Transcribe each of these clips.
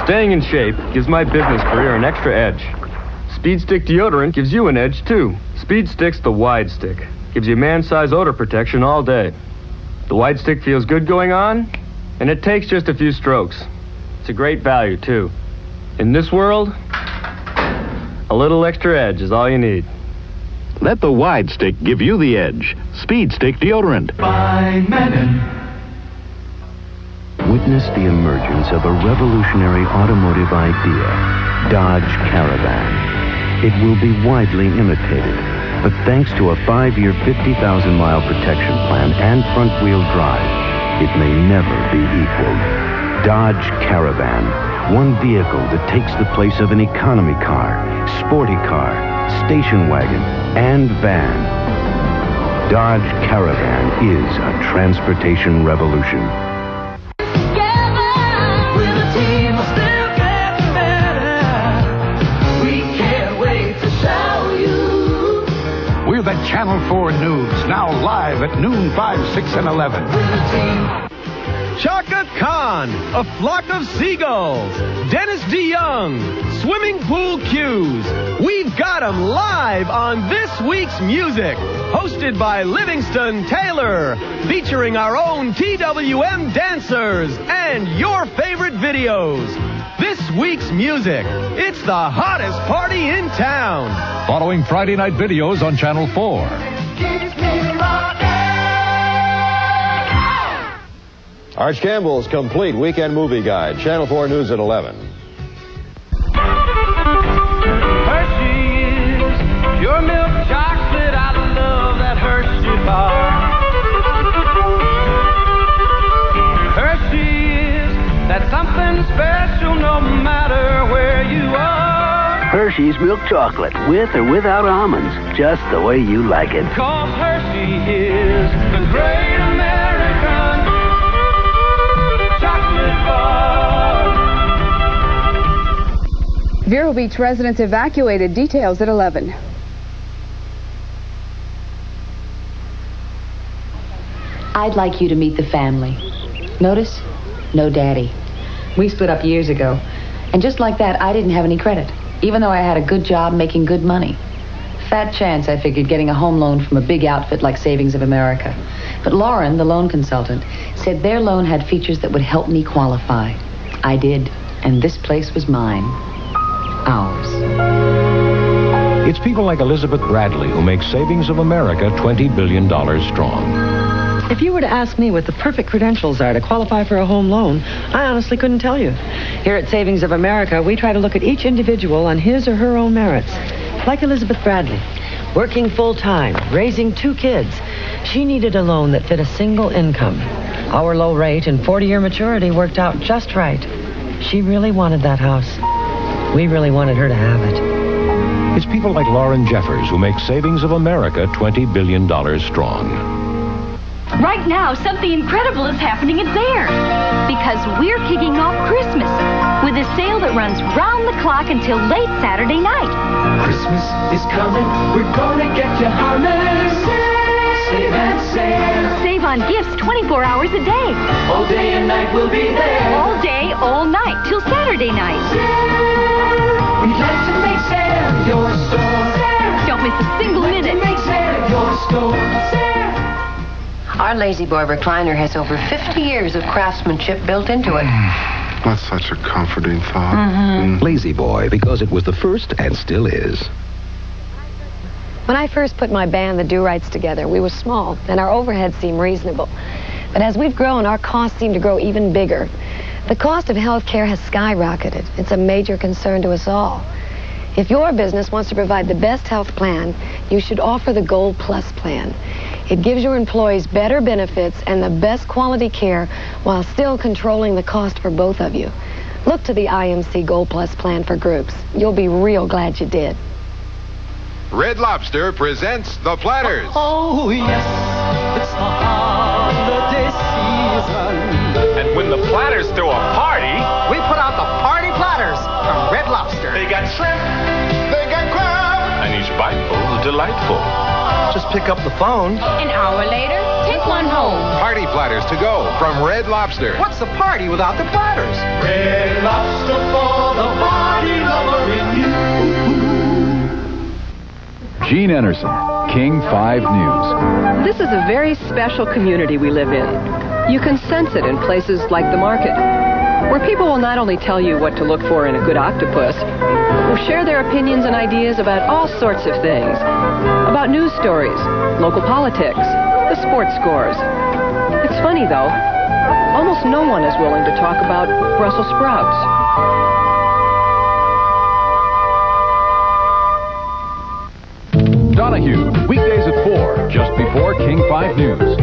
Staying in shape gives my business career an extra edge. Speed Stick deodorant gives you an edge, too. Speed Stick's the wide stick. Gives you man-size odor protection all day. The wide stick feels good going on, and it takes just a few strokes. It's a great value, too. In this world, a little extra edge is all you need. Let the wide stick give you the edge. Speed Stick deodorant. By Menon. Witness the emergence of a revolutionary automotive idea, Dodge Caravan. It will be widely imitated, but thanks to a 5-year, 50,000-mile protection plan and front-wheel drive, it may never be equaled. Dodge Caravan, one vehicle that takes the place of an economy car, sporty car, station wagon, and van. Dodge Caravan is a transportation revolution. We're the Channel 4 News, now live at noon, 5, 6, and 11. Chaka Khan, A Flock of Seagulls, Dennis DeYoung, Swimming Pool Cues. We've got them live on This Week's Music, hosted by Livingston Taylor, featuring our own TWM dancers and your favorite videos. This Week's Music, it's the hottest party in town. Following Friday night videos on Channel 4. Arch Campbell's complete weekend movie guide. Channel 4 News at 11. Hershey's, pure milk chocolate. I love that Hershey bar. Hershey's, that's something special no matter where you are. Hershey's milk chocolate, with or without almonds, just the way you like it. 'Cause Hershey is the great American chocolate bar. Vero Beach residents evacuated. Details at 11. I'd like you to meet the family. Notice? No daddy. We split up years ago. And just like that, I didn't have any credit, even though I had a good job making good money. Fat chance, I figured, getting a home loan from a big outfit like Savings of America. But Lauren, the loan consultant, said their loan had features that would help me qualify. I did, and this place was mine. Ours. It's people like Elizabeth Bradley who make Savings of America $20 billion strong. If you were to ask me what the perfect credentials are to qualify for a home loan, I honestly couldn't tell you. Here at Savings of America, we try to look at each individual on his or her own merits. Like Elizabeth Bradley, working full-time, raising 2 kids. She needed a loan that fit a single income. Our low rate and 40-year maturity worked out just right. She really wanted that house. We really wanted her to have it. It's people like Lauren Jeffers who make Savings of America $20 billion strong. Right now, something incredible is happening at Zayre, because we're kicking off Christmas with a sale that runs round the clock until late Saturday night. Christmas is coming, we're gonna get you harness. Save and save. Save on gifts 24 hours a day. All day and night we'll be there. All day, all night, till Saturday night. We'd like to make Zayre your store. Don't miss a single minute. Make Zayre your store. Our Lazy Boy recliner has over 50 years of craftsmanship built into it. That's such a comforting thought. Lazy Boy, because it was the first and still is. When I first put my band, the Do-Rights, together, we were small, and our overhead seemed reasonable. But as we've grown, our costs seem to grow even bigger. The cost of health care has skyrocketed. It's a major concern to us all. If your business wants to provide the best health plan, you should offer the Gold Plus plan. It gives your employees better benefits and the best quality care while still controlling the cost for both of you. Look to the IMC Gold Plus plan for groups. You'll be real glad you did. Red Lobster presents The Platters. Oh, yes, it's the holiday season. And when the Platters throw a party, we put out the party platters from Red Lobster. They got shrimp, they got crab, and each biteful is delightful. Just pick up the phone. An hour later, Take one home. Party platters to go from Red Lobster. What's the party without the platters? Red Lobster for the party lover in you. Gene Anderson, King 5 News. This is a very special community we live in. You can sense it in places like the market, where people will not only tell you what to look for in a good octopus, but will share their opinions and ideas about all sorts of things. About news stories, local politics, the sports scores. It's funny, though. Almost no one is willing to talk about Brussels sprouts. Donahue, weekdays at 4, just before King 5 News.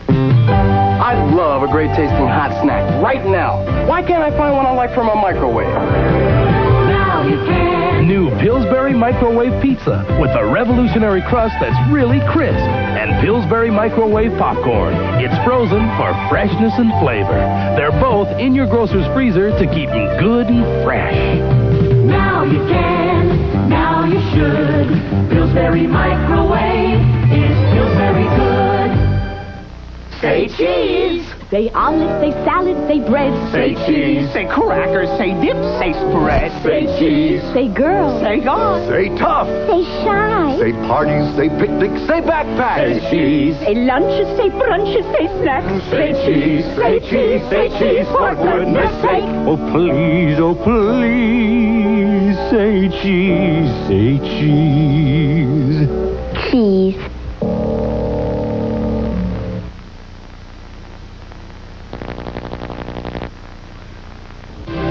I love a great tasting hot snack right now. Why can't I find one I like from a microwave? Now you can. New Pillsbury Microwave Pizza with a revolutionary crust that's really crisp. And Pillsbury Microwave Popcorn. It's frozen for freshness and flavor. They're both in your grocer's freezer to keep you good and fresh. Now you can. Now you should. Pillsbury Microwave is Pillsbury good. Say cheese. Say omelet, say salad, say bread. Say cheese. Say crackers, say dip, say spread. Say cheese. Say girl. Say God. Say tough. Say shy. Say parties, say picnics, say backpacks. Say cheese. Say lunches, say brunches, say snacks. Say cheese. Say cheese. Say cheese. For goodness sake. Oh, please, say cheese, say cheese. Cheese.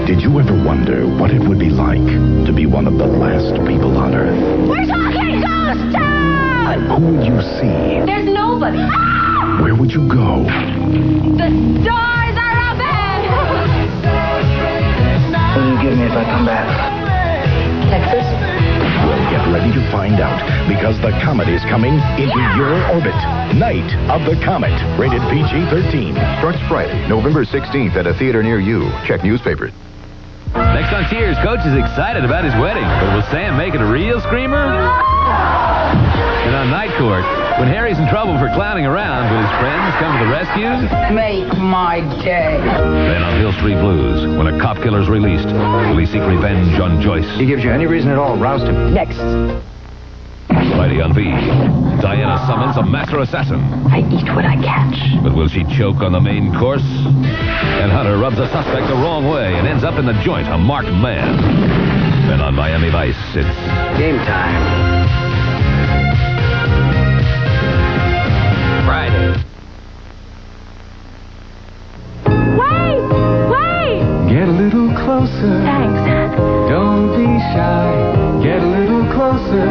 Did you ever wonder what it would be like to be one of the last people on Earth? We're talking ghost town! Who would you see? There's nobody. Where would you go? The stars are ahead! What will you give me if I come back? Texas? Well, get ready to find out, because the comet is coming into your orbit. Night of the Comet, rated PG-13. Starts Friday, November 16th at a theater near you. Check newspapers. Next on Cheers, Coach is excited about his wedding, but will Sam make it a real screamer? And on Night Court, when Harry's in trouble for clowning around, will his friends come to the rescue? Make my day. Then on Hill Street Blues, when a cop killer's released, will he seek revenge on Joyce? He gives you any reason at all, roust him. Next. Friday on V, Diana summons a master assassin. I eat what I catch. But will she choke on the main course? And Hunter rubs a suspect the wrong way and ends up in the joint, a marked man. Then on Miami Vice, it's game time. Friday. Wait! Get a little closer. Thanks. Don't be shy. Get a little closer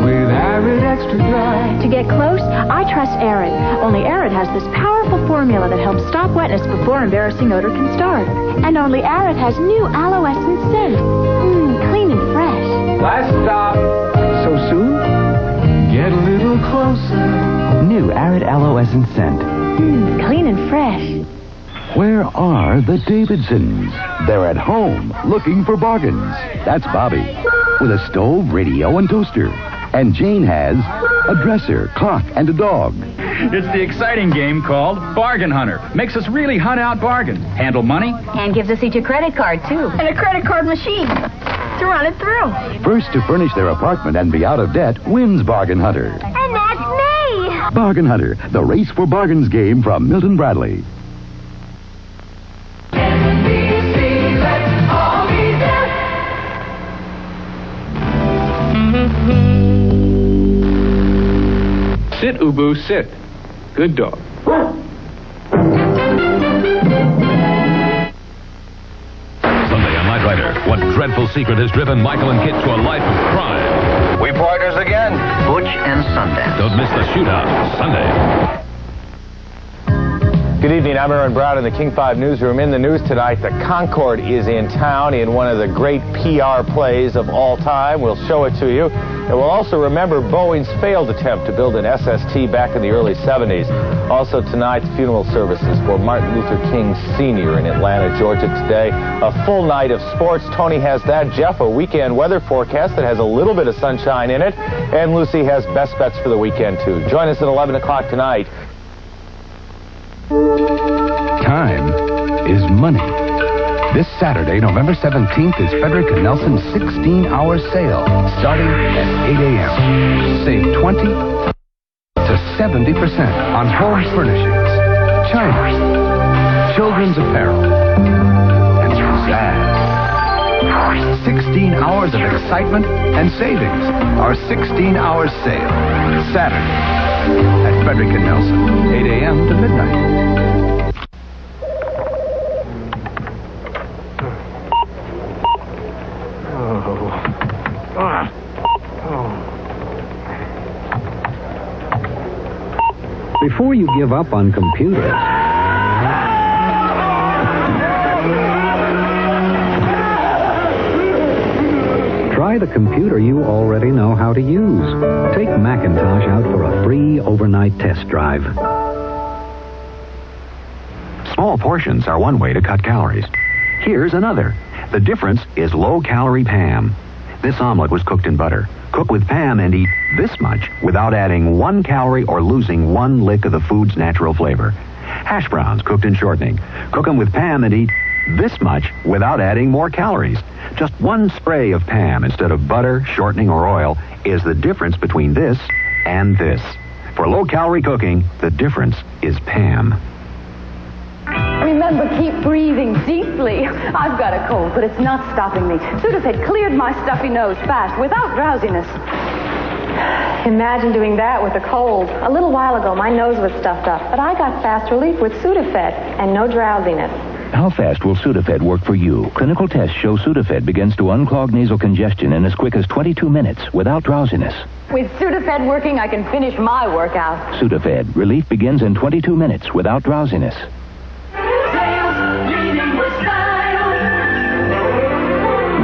with Arid Extra Dry. To get close, I trust Arid. Only Arid has this powerful formula that helps stop wetness before embarrassing odor can start. And only Arid has new aloe essence scent. Clean and fresh. Last stop. So soon? Get a little closer. New Arid aloe essence scent. Clean and fresh. Where are the Davidsons? They're at home, looking for bargains. That's Bobby, with a stove, radio, and toaster. And Jane has a dresser, clock, and a dog. It's the exciting game called Bargain Hunter. Makes us really hunt out bargains. Handle money. And gives us each a credit card, too. And a credit card machine to run it through. First to furnish their apartment and be out of debt wins Bargain Hunter. And that's me! Bargain Hunter, the race for bargains game from Milton Bradley. Sit, Ubu, sit. Good dog. Sunday on Knight Rider, what dreadful secret has driven Michael and Kit to a life of crime? We partners again. Butch and Sundance. Don't miss the shootout, Sunday. Good evening, I'm Aaron Brown in the King 5 newsroom. In the news tonight, the Concorde is in town in one of the great PR plays of all time. We'll show it to you. And we'll also remember Boeing's failed attempt to build an SST back in the early 70s. Also tonight, funeral services for Martin Luther King Sr. in Atlanta, Georgia today. A full night of sports. Tony has that. Jeff, a weekend weather forecast that has a little bit of sunshine in it. And Lucy has best bets for the weekend, too. Join us at 11 o'clock tonight. Time is money. This Saturday, November 17th, is Frederick & Nelson's 16-hour sale, starting at 8 a.m. Save 20 to 70% on home furnishings, china, children's apparel, and pizzazz. 16 hours of excitement and savings. Our 16-hour sale, Saturday at Frederick & Nelson, 8 a.m. to midnight. Before you give up on computers, try the computer you already know how to use. Take Macintosh out for a free overnight test drive. Small portions are one way to cut calories. Here's another. The difference is low-calorie Pam. This omelet was cooked in butter. Cook with Pam and eat this much without adding 1 calorie or losing 1 lick of the food's natural flavor. Hash browns cooked in shortening. Cook them with Pam and eat this much without adding more calories. Just 1 spray of Pam instead of butter, shortening, or oil is the difference between this and this. For low-calorie cooking, the difference is Pam. Remember, keep breathing deeply. I've got a cold, but it's not stopping me. Sudafed cleared my stuffy nose fast, without drowsiness. Imagine doing that with a cold. A little while ago, my nose was stuffed up, but I got fast relief with Sudafed and no drowsiness. How fast will Sudafed work for you? Clinical tests show Sudafed begins to unclog nasal congestion in as quick as 22 minutes without drowsiness. With Sudafed working, I can finish my workout. Sudafed. Relief begins in 22 minutes without drowsiness.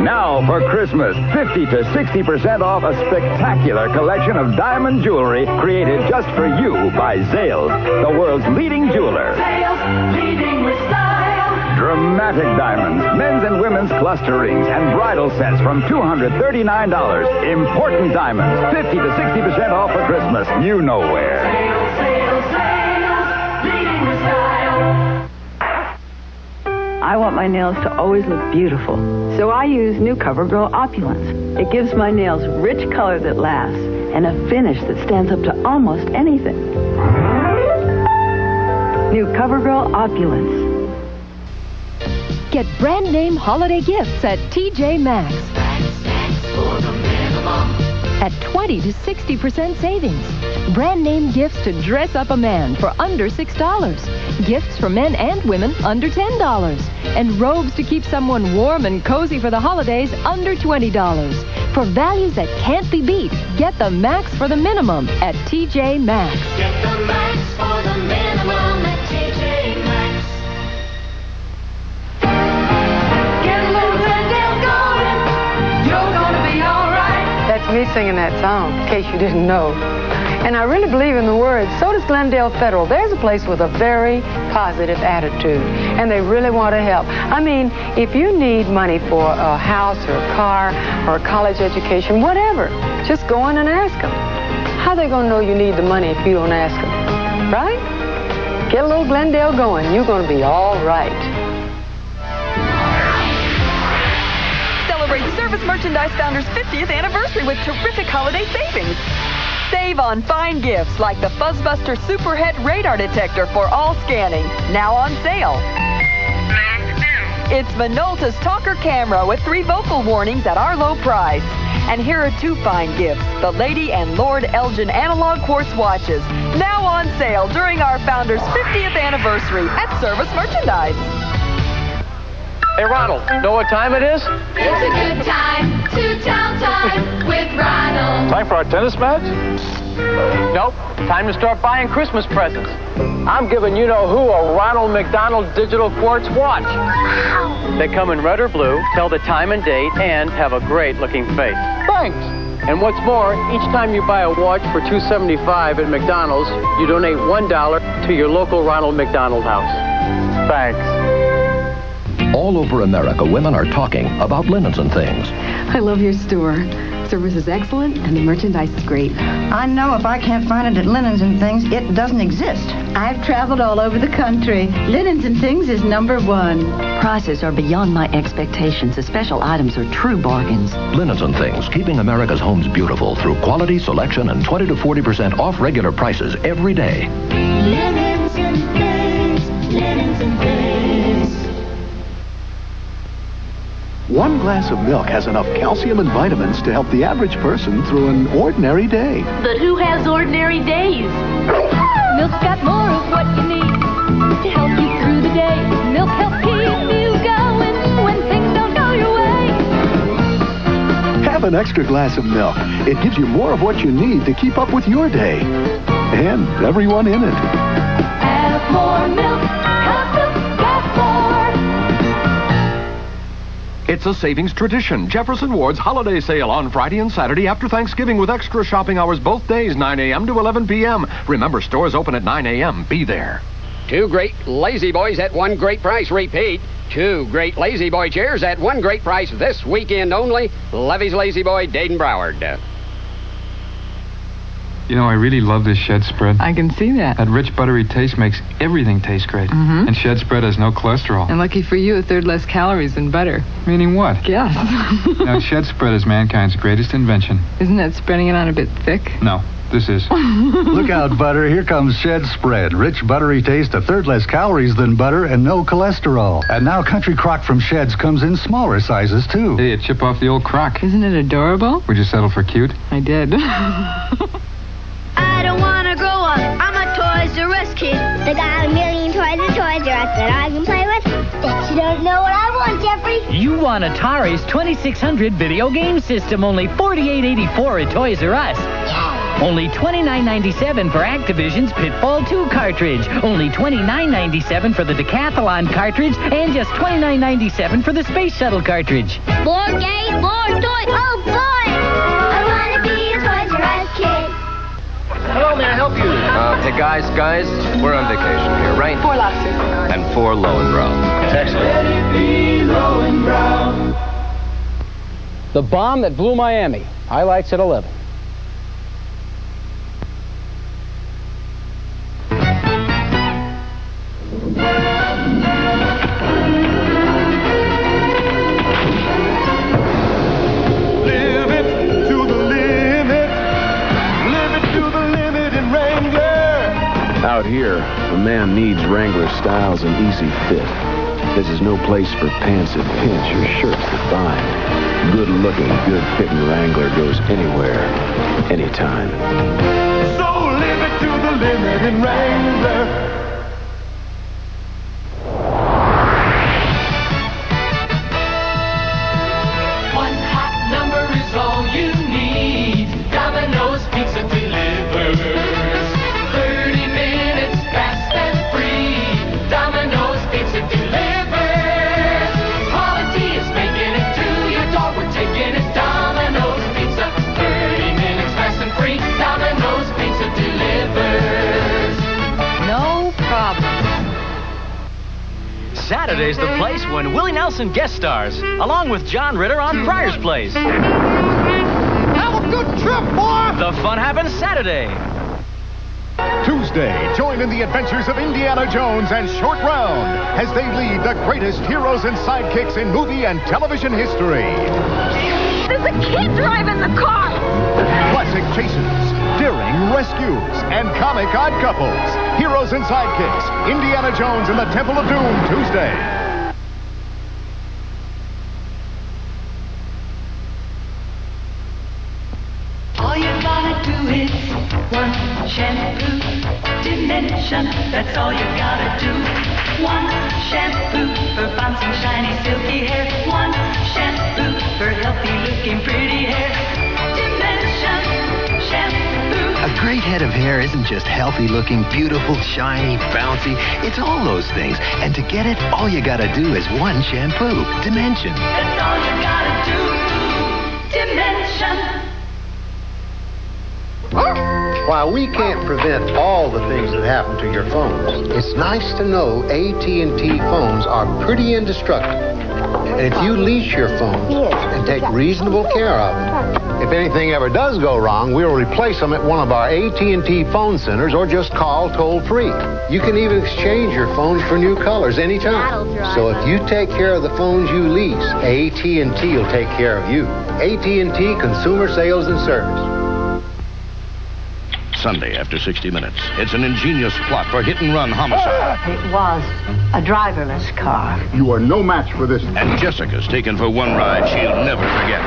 Now for Christmas, 50 to 60% off a spectacular collection of diamond jewelry created just for you by Zales, the world's leading jeweler. Zales, leading with style. Dramatic diamonds, men's and women's cluster rings, and bridal sets from $239. Important diamonds, 50 to 60% off for Christmas. You know where. Zales, leading with style. I want my nails to always look beautiful, so I use new CoverGirl Opulence. It gives my nails rich color that lasts and a finish that stands up to almost anything. New CoverGirl Opulence. Get brand name holiday gifts at TJ Maxx. At 20 to 60% savings. Brand name gifts to dress up a man for under $6. Gifts for men and women under $10. And robes to keep someone warm and cozy for the holidays under $20. For values that can't be beat, get the max for the minimum at TJ Maxx. Get the max for the minimum at TJ Maxx. Get a little Glendale going. You're gonna be all right. That's me singing that song, in case you didn't know. And I really believe in the words. So does Glendale Federal. There's a place with a very positive attitude, and they really want to help. I mean, if you need money for a house or a car or a college education, whatever, just go in and ask them. How are they going to know you need the money if you don't ask them? Right? Get a little Glendale going. You're going to be all right. Celebrate Service Merchandise Founders' 50th anniversary with terrific holiday savings. Save on fine gifts like the Fuzzbuster Superhead Radar Detector for all scanning, now on sale. It's Minolta's Talker Camera with 3 vocal warnings at our low price. And here are 2 fine gifts, the Lady and Lord Elgin Analog Quartz Watches, now on sale during our Founders' 50th anniversary at Service Merchandise. Hey, Ronald, know what time it is? It's a good time, 2-town time with Ronald. Time for our tennis match? Nope. Time to start buying Christmas presents. I'm giving you-know-who a Ronald McDonald Digital Quartz watch. They come in red or blue, tell the time and date, and have a great-looking face. Thanks. And what's more, each time you buy a watch for $2.75 at McDonald's, you donate $1 to your local Ronald McDonald house. Thanks. All over America, women are talking about Linens and Things. I love your store. Service is excellent and the merchandise is great. I know if I can't find it at Linens and Things, it doesn't exist. I've traveled all over the country. Linens and Things is #1. Prices are beyond my expectations. The special items are true bargains. Linens and Things, keeping America's homes beautiful through quality, selection, and 20 to 40% off regular prices every day. Linens and Things, Linens and Things. One glass of milk has enough calcium and vitamins to help the average person through an ordinary day. But who has ordinary days? Milk's got more of what you need to help you through the day. Milk helps keep you going when things don't go your way. Have an extra glass of milk. It gives you more of what you need to keep up with your day. And everyone in it. Have more milk, 'cause milk's got more. It's a savings tradition. Jefferson Ward's holiday sale on Friday and Saturday after Thanksgiving with extra shopping hours both days, 9 a.m. to 11 p.m. Remember, stores open at 9 a.m. Be there. 2 great Lazy Boys at 1 great price. Repeat. 2 great Lazy Boy chairs at 1 great price this weekend only. Levy's Lazy Boy, Dayton Broward. You know, I really love this shed spread. I can see that. That rich, buttery taste makes everything taste great. Mhm. And shed spread has no cholesterol. And lucky for you, 1/3 less calories than butter. Meaning what? Yes. Now, shed spread is mankind's greatest invention. Isn't that spreading it on a bit thick? No, this is. Look out, butter. Here comes Shed Spread. Rich, buttery taste, 1/3 less calories than butter, and no cholesterol. And now Country Crock from Sheds comes in smaller sizes, too. Hey, it chip off the old crock. Isn't it adorable? Would you settle for cute? I did. I don't want to grow up. I'm a Toys R Us kid. They got a million toys at Toys R Us that I can play with. Bet you don't know what I want, Jeffrey. You want Atari's 2600 video game system, only $48.84 at Toys R Us. Yeah. Only $29.97 for Activision's Pitfall 2 cartridge. Only $29.97 for the Decathlon cartridge, and just $29.97 for the Space Shuttle cartridge. More games, more toys. Oh, boy! I want to be a Toys R Us kid. Hello, may I help you? Hey, guys, we're on vacation here, right? 4 lobsters. And 4 low and brown. Excellent. The bomb that blew Miami. Highlights at 11. Out here, a man needs Wrangler styles and easy fit. This is no place for pants that pinch or shirts that bind. Good-looking, good-fitting Wrangler goes anywhere, anytime. So live it to the limit in Wrangler. One hot number is all you need. Domino's Pizza delivers. 30 minutes fast and free. Domino's Pizza delivers. Quality is making it to your door. We're taking it. Domino's Pizza. 30 minutes fast and free. Domino's Pizza delivers. No problem. Saturday's the place when Willie Nelson guest stars, along with John Ritter on Friar's Place. Have a good trip, boy! The fun happens Saturday. Tuesday, join in the adventures of Indiana Jones and Short Round as they lead the greatest heroes and sidekicks in movie and television history. There's a kid driving the car. Classic chases, daring rescues, and comic odd couples. Heroes and sidekicks, Indiana Jones and the Temple of Doom, Tuesday. All you gotta do is one shampoo dimension. That's all you gotta do. One shampoo for bouncing, shiny, silky hair. One shampoo for healthy looking, pretty hair. Dimension shampoo. A great head of hair isn't just healthy looking, beautiful, shiny, bouncy. It's all those things. And to get it, all you gotta do is one shampoo. Dimension. That's all you gotta do. Dimension. While we can't prevent all the things that happen to your phones, it's nice to know AT&T phones are pretty indestructible. And if you lease your phones and take reasonable care of them, if anything ever does go wrong, we'll replace them at one of our AT&T phone centers or just call toll-free. You can even exchange your phones for new colors anytime. So if you take care of the phones you lease, AT&T will take care of you. AT&T Consumer Sales and Service. Sunday after 60 Minutes. It's an ingenious plot for hit-and-run homicide. It was a driverless car. You are no match for this. And Jessica's taken for one ride she'll never forget.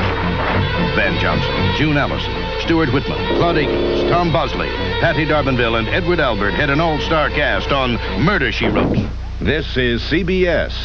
Van Johnson, June Allison, Stuart Whitman, Claude Akins, Tom Bosley, Patty D'Arbanville, and Edward Albert had an all-star cast on Murder, She Wrote. This is CBS.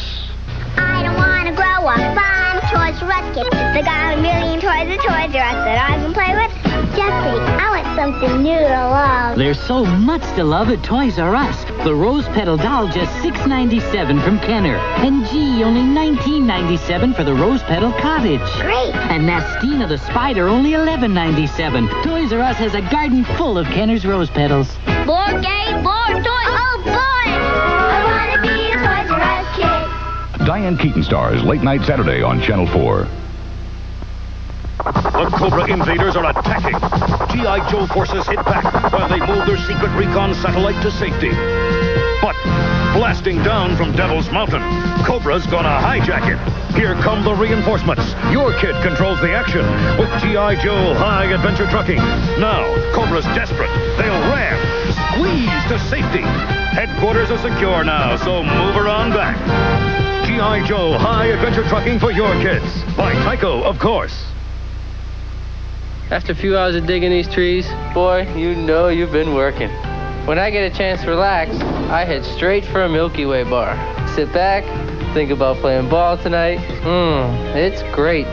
I don't want to grow up. I'm a Toys R Us kid. They got a million toys at Toys R Us that I can play with. Jeffrey, I want something new to love. There's so much to love at Toys R Us. The Rose Petal doll, just $6.97 from Kenner. And gee, only $19.97 for the Rose Petal cottage. Great. And Nastina the spider, only $11.97. Toys R Us has a garden full of Kenner's rose petals. More games, more toys. Oh, boy! I want to be a Toys R Us kid. Diane Keaton stars late night Saturday on Channel 4. The Cobra invaders are attacking. G.I. Joe forces hit back while they move their secret recon satellite to safety. But blasting down from Devil's Mountain, Cobra's gonna hijack it. Here come the reinforcements. Your kid controls the action with G.I. Joe High Adventure Trucking. Now, Cobra's desperate. They'll ram, squeeze to safety. Headquarters are secure now, so move her on back. G.I. Joe High Adventure Trucking for your kids. By Tyco, of course. After a few hours of digging these trees, boy, you know you've been working. When I get a chance to relax, I head straight for a Milky Way bar. Sit back, think about playing ball tonight. It's great.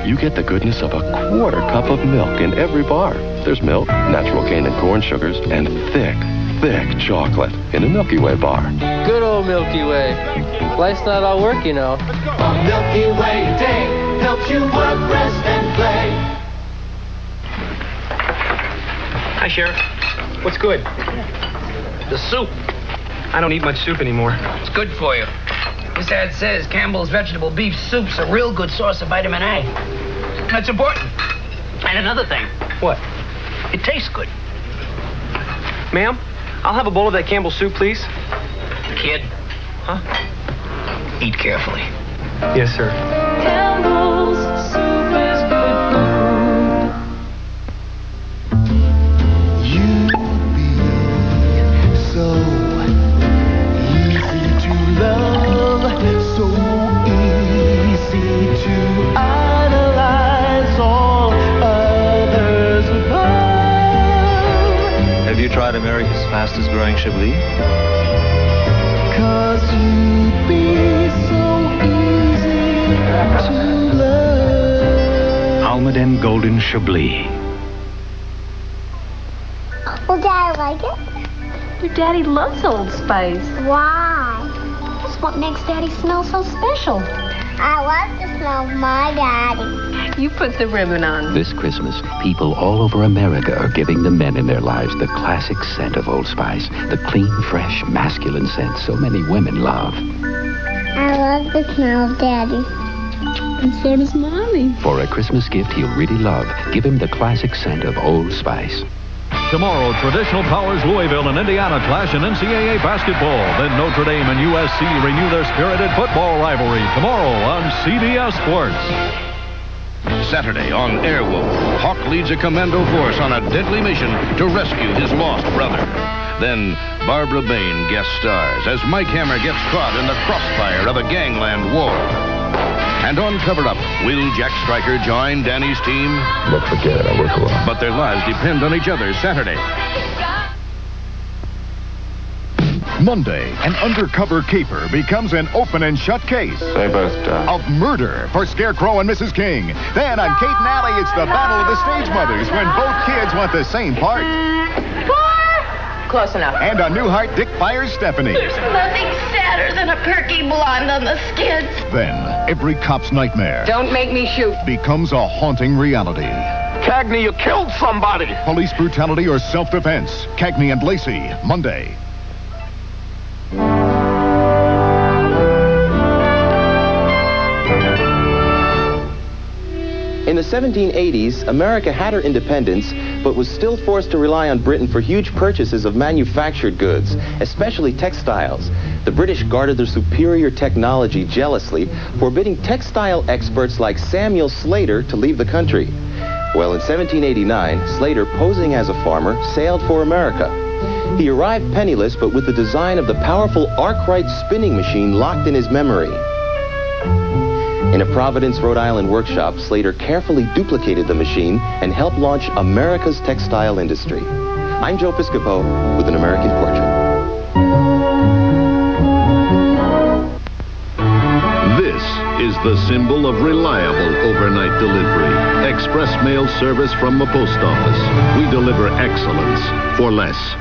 You get the goodness of a quarter cup of milk in every bar. There's milk, natural cane and corn sugars, and thick, thick chocolate in a Milky Way bar. Good old Milky Way. Life's not all work, you know. A Milky Way day helps you work, rest, and play. Hi, Sheriff. What's good? The soup. I don't eat much soup anymore. It's good for you. This ad says Campbell's vegetable beef soup's a real good source of vitamin A. That's important. And another thing. What? It tastes good. Ma'am, I'll have a bowl of that Campbell soup, please. Kid. Huh? Eat carefully. Yes, sir. Campbell's soup is good food. So easy to love, so easy to idolize all others above. Have you tried America's fastest growing Chablis? 'Cause you'd be so easy to love. Almaden Golden Chablis. Will Dad like it? Your daddy loves Old Spice. Why? That's what makes Daddy smell so special. I love the smell of my daddy. You put the ribbon on. This Christmas, people all over America are giving the men in their lives the classic scent of Old Spice, the clean, fresh, masculine scent so many women love. I love the smell of Daddy. And so does Mommy. For a Christmas gift he'll really love, give him the classic scent of Old Spice. Tomorrow, traditional powers Louisville and Indiana clash in NCAA basketball. Then Notre Dame and USC renew their spirited football rivalry tomorrow on CBS Sports. Saturday on Airwolf, Hawk leads a commando force on a deadly mission to rescue his lost brother. Then Barbara Bain guest stars as Mike Hammer gets caught in the crossfire of a gangland war. And on Cover Up, will Jack Stryker join Danny's team? But forget it, I work alone. But their lives depend on each other Saturday. Monday, an undercover caper becomes an open and shut case. They both die. Of murder for Scarecrow and Mrs. King. Then on Kate and Allie, it's the battle of the stage mothers when both kids want the same part. Close enough. And on Newhart, Dick fires Stephanie. There's nothing sadder than a perky blonde on the skids. Then, every cop's nightmare Don't make me shoot. becomes a haunting reality. Cagney, you killed somebody. Police brutality or self-defense. Cagney and Lacey, Monday. In the 1780s, America had her independence, but was still forced to rely on Britain for huge purchases of manufactured goods, especially textiles. The British guarded their superior technology jealously, forbidding textile experts like Samuel Slater to leave the country. Well, in 1789, Slater, posing as a farmer, sailed for America. He arrived penniless, but with the design of the powerful Arkwright spinning machine locked in his memory. In a Providence, Rhode Island workshop, Slater carefully duplicated the machine and helped launch America's textile industry. I'm Joe Piscopo with an American Portrait. This is the symbol of reliable overnight delivery. Express mail service from the post office. We deliver excellence for less.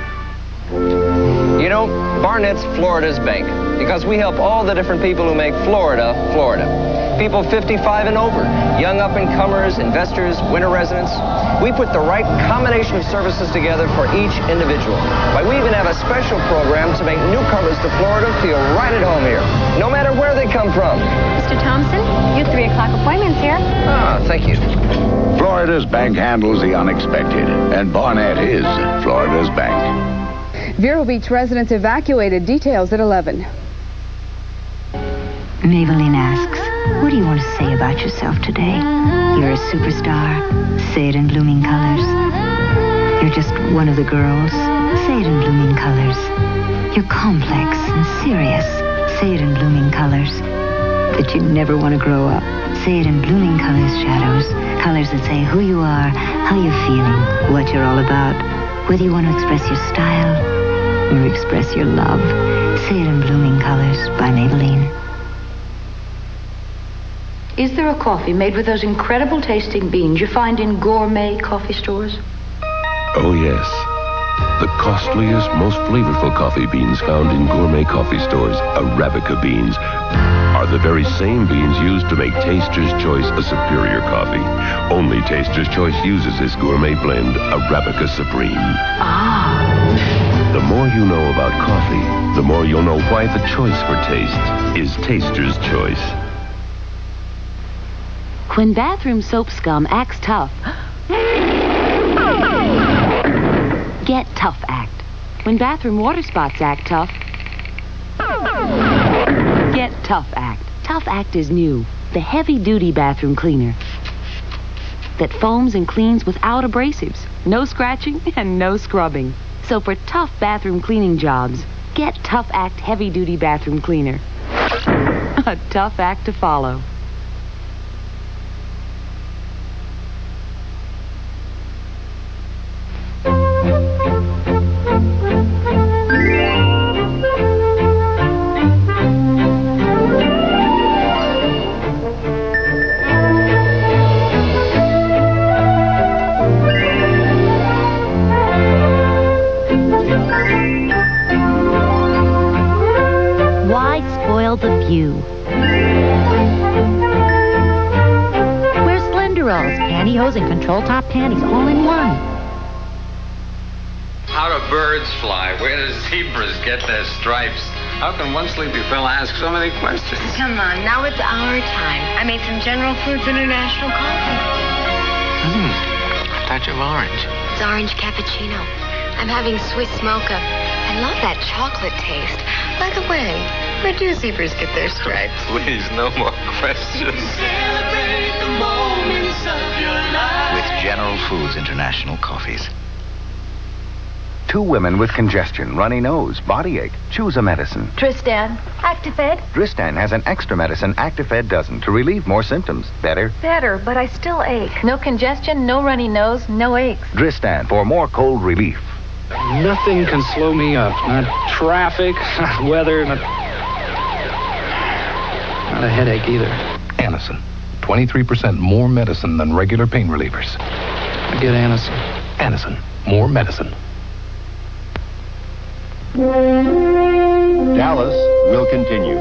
You know, Barnett's Florida's bank, because we help all the different people who make Florida, Florida. People 55 and over, young up-and-comers, investors, winter residents. We put the right combination of services together for each individual. Why, we even have a special program to make newcomers to Florida feel right at home here, no matter where they come from. Mr. Thompson, your 3 o'clock appointment's here. Ah, thank you. Florida's bank handles the unexpected, and Barnett is Florida's bank. Vero Beach residents evacuated. Details at 11. Maybelline asks, what do you want to say about yourself today? You're a superstar. Say it in blooming colors. You're just one of the girls. Say it in blooming colors. You're complex and serious. Say it in blooming colors. That you never want to grow up. Say it in blooming colors, shadows. Colors that say who you are, how you're feeling, what you're all about. Whether you want to express your style or express your love. Say it in blooming colors by Maybelline. Is there a coffee made with those incredible tasting beans you find in gourmet coffee stores? Oh, yes. The costliest, most flavorful coffee beans found in gourmet coffee stores, Arabica beans, are the very same beans used to make Taster's Choice a superior coffee. Only Taster's Choice uses this gourmet blend, Arabica Supreme. Ah. The more you know about coffee, the more you'll know why the choice for taste is Taster's Choice. When bathroom soap scum acts tough, get Tough Act. When bathroom water spots act tough, get Tough Act. Tough Act is new, the heavy-duty bathroom cleaner that foams and cleans without abrasives, no scratching and no scrubbing. So for tough bathroom cleaning jobs, get Tough Act heavy-duty bathroom cleaner. A tough act to follow. The view. Wear Slenderalls, pantyhose, and control top panties all in one. How do birds fly? Where do zebras get their stripes? How can one sleepy fella ask so many questions? Come on, now it's our time. I made some General Foods International coffee. A touch of orange. It's orange cappuccino. I'm having Swiss mocha. I love that chocolate taste. By the way, where do zebras get their stripes? Please, no more questions. Celebrate the moments of your life. With General Foods International coffees. 2 women with congestion, runny nose, body ache. Choose a medicine. Tristan, Actifed. Dristan has an extra medicine Actifed doesn't to relieve more symptoms. Better? Better, but I still ache. No congestion, no runny nose, no aches. Dristan for more cold relief. Nothing can slow me up. Not traffic, not weather, not a headache either. Anacin. 23% more medicine than regular pain relievers. I get Anacin. Anacin. More medicine. Dallas will continue.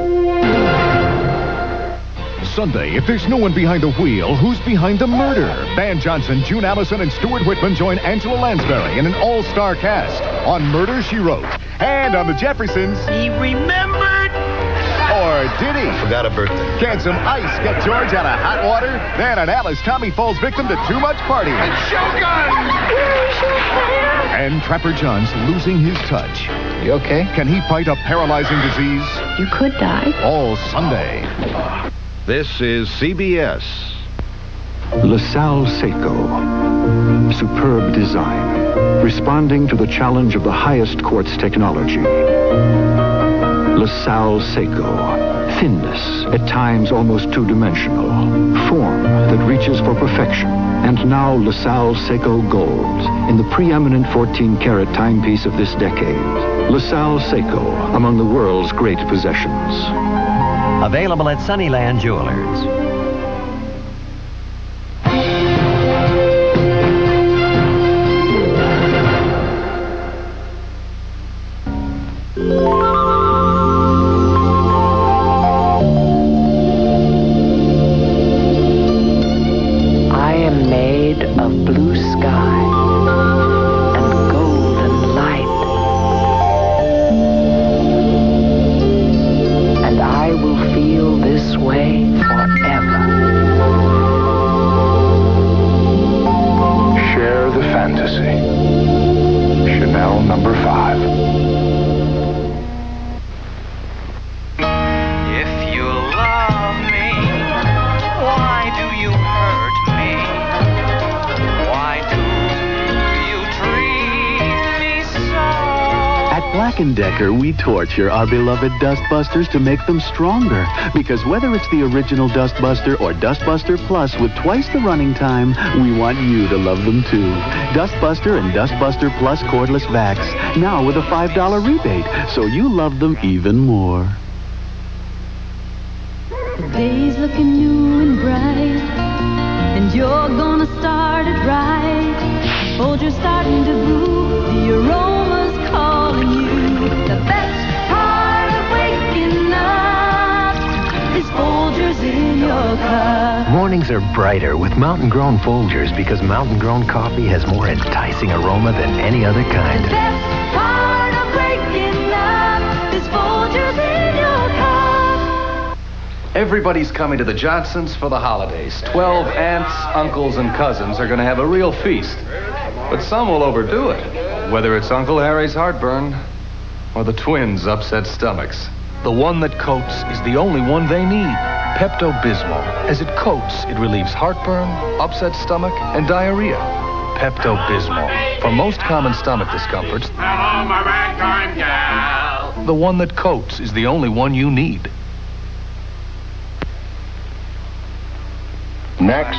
Sunday, if there's no one behind the wheel, who's behind the murder? Van Johnson, June Allison, and Stuart Whitman join Angela Lansbury in an all-star cast on Murder, She Wrote. And on The Jeffersons... He remembered! Or did he? Forgot a birthday. Can some ice get George out of hot water? Then on Alice, Tommy falls victim to too much partying. Shogun! And Trapper John's losing his touch. You okay? Can he fight a paralyzing disease? You could die. All Sunday. This is CBS. LaSalle Seiko. Superb design. Responding to the challenge of the highest quartz technology. LaSalle Seiko. Thinness, at times almost two-dimensional. Form that reaches for perfection. And now LaSalle Seiko Gold, in the preeminent 14-karat timepiece of this decade. LaSalle Seiko, among the world's great possessions. Available at Sunnyland Jewelers. I am made of blue sky and golden light. And I will feel this way forever. Share the fantasy. Chanel number 5. If you love me, why do you hurt me? Why do you treat me so? At Black & Decker, we torture our beloved Dustbusters to make them stronger. Because whether it's the original Dustbuster or Dustbuster Plus with twice the running time, we want you to love them too. Dustbuster and Dustbuster Plus cordless vacs, now with a $5 rebate, so you love them even more. The day's looking new and bright, and you're gonna start it right. Folgers starting to brew, the aroma's calling you. The best part of waking up is Folgers in your cup. Mornings are brighter with Mountain Grown Folgers because Mountain Grown coffee has more enticing aroma than any other kind. The best part of waking up is Folgers in your cup. Everybody's coming to the Johnsons for the holidays. 12 aunts, uncles, and cousins are going to have a real feast. But some will overdo it, whether it's Uncle Harry's heartburn or the twins' upset stomachs. The one that coats is the only one they need. Pepto-Bismol. As it coats, it relieves heartburn, upset stomach, and diarrhea. Pepto-Bismol. For most common stomach discomforts, Hello, my ragtime gal. the one that coats is the only one you need. Next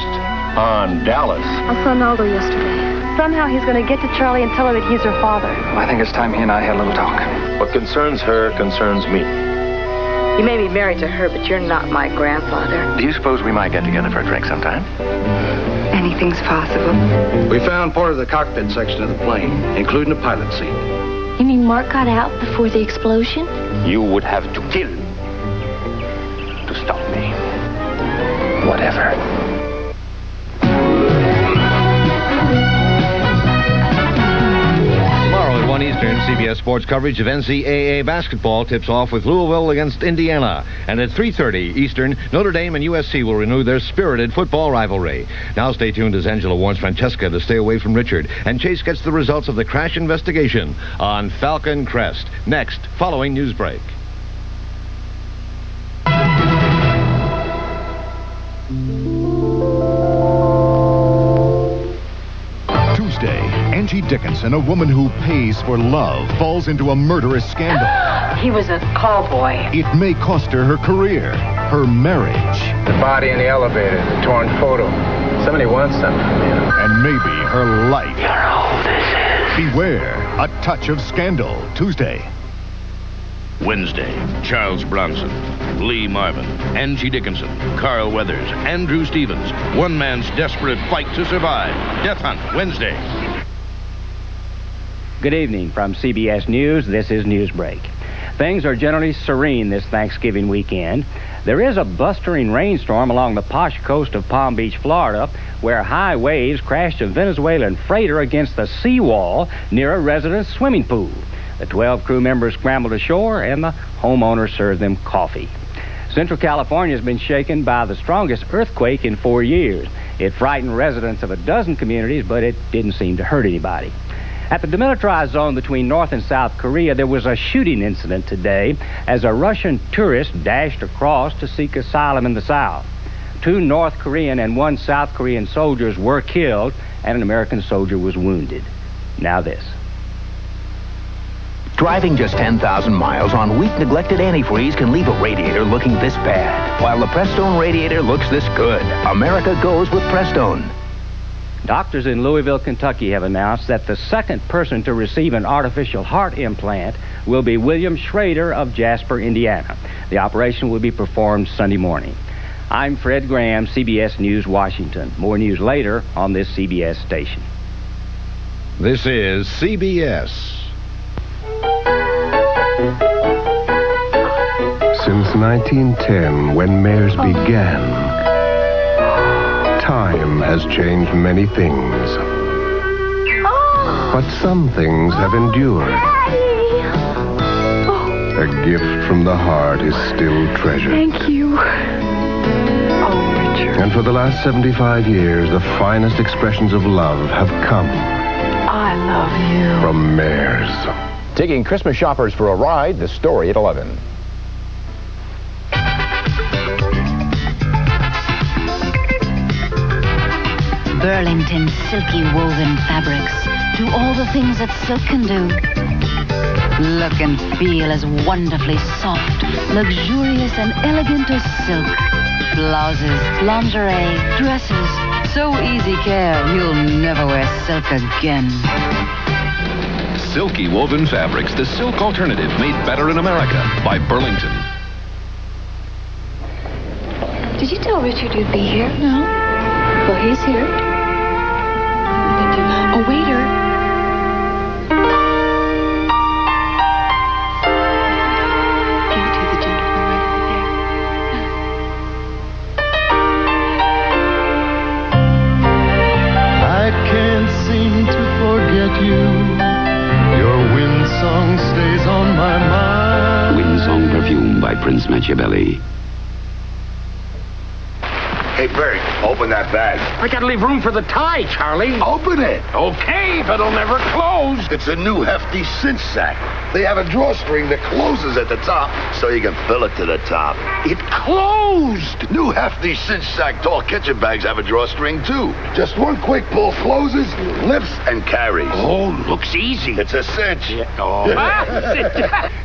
on Dallas. I saw Naldo yesterday. Somehow he's going to get to Charlie and tell her that he's her father. I think it's time he and I had a little talk. What concerns her concerns me. You may be married to her, but you're not my grandfather. Do you suppose we might get together for a drink sometime? Anything's possible. We found part of the cockpit section of the plane, including the pilot seat. You mean Mark got out before the explosion? You would have to kill to stop me. Whatever. Tomorrow at 1 Eastern, CBS Sports coverage of NCAA basketball tips off with Louisville against Indiana. And at 3:30 Eastern, Notre Dame and USC will renew their spirited football rivalry. Now stay tuned as Angela warns Francesca to stay away from Richard. And Chase gets the results of the crash investigation on Falcon Crest. Next, following Newsbreak. Tuesday, Angie Dickinson, a woman who pays for love, falls into a murderous scandal. He was a call boy. It may cost her her career, her marriage. The body in the elevator, the torn photo. Somebody wants something from you. And maybe her life. You know who this is. Beware. A Touch of Scandal, Tuesday. Wednesday, Charles Bronson, Lee Marvin, Angie Dickinson, Carl Weathers, Andrew Stevens. One man's desperate fight to survive. Death Hunt, Wednesday. Good evening from CBS News. This is Newsbreak. Things are generally serene this Thanksgiving weekend. There is a blustering rainstorm along the posh coast of Palm Beach, Florida, where high waves crashed a Venezuelan freighter against the seawall near a resident's swimming pool. The 12 crew members scrambled ashore, and the homeowner served them coffee. Central California has been shaken by the strongest earthquake in 4 years. It frightened residents of a dozen communities, but it didn't seem to hurt anybody. At the demilitarized zone between North and South Korea, there was a shooting incident today as a Russian tourist dashed across to seek asylum in the South. 2 North Korean and 1 South Korean soldiers were killed, and an American soldier was wounded. Now this. Driving just 10,000 miles on weak, neglected antifreeze can leave a radiator looking this bad, while the Prestone radiator looks this good. America goes with Prestone. Doctors in Louisville, Kentucky have announced that the second person to receive an artificial heart implant will be William Schrader of Jasper, Indiana. The operation will be performed Sunday morning. I'm Fred Graham, CBS News, Washington. More news later on this CBS station. This is CBS. Since 1910, when mayors began, time has changed many things. But some things have endured. A gift from the heart is still treasured. Thank you. Oh, Richard. And for the last 75 years, the finest expressions of love have come I love you. from mayors. Taking Christmas shoppers for a ride, the story at 11. Burlington silky woven fabrics do all the things that silk can do. Look and feel as wonderfully soft, luxurious and elegant as silk. Blouses, lingerie, dresses, so easy care you'll never wear silk again. Silky woven fabrics, the silk alternative made better in America by Burlington. Did you tell Richard you'd be here? No. Well, he's here. A waiter. Give it to the gentleman right over there. I can't seem to forget you. Your wind song stays on my mind. Windsong Perfume by Prince Machiavelli. Hey, Bert, open that bag. I gotta leave room for the tie, Charlie. Open it. Okay, but it'll never close. It's a new hefty cinch sack. They have a drawstring that closes at the top, so you can fill it to the top. It closed. New hefty cinch sack tall kitchen bags have a drawstring, too. Just one quick pull closes, lifts, and carries. Oh, looks easy. It's a cinch. Yeah. Oh.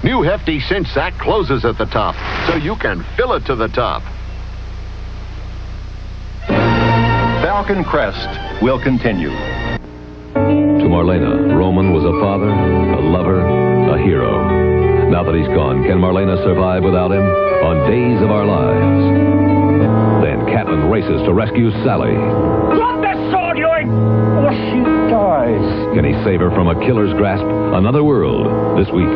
New hefty cinch sack closes at the top, so you can fill it to the top. Falcon Crest will continue. To Marlena, Roman was a father, a lover, a hero. Now that he's gone, can Marlena survive without him? On Days of Our Lives. Then Catelyn races to rescue Sally. Drop that sword, Lloyd, or she dies. Can he save her from a killer's grasp? Another World, this week.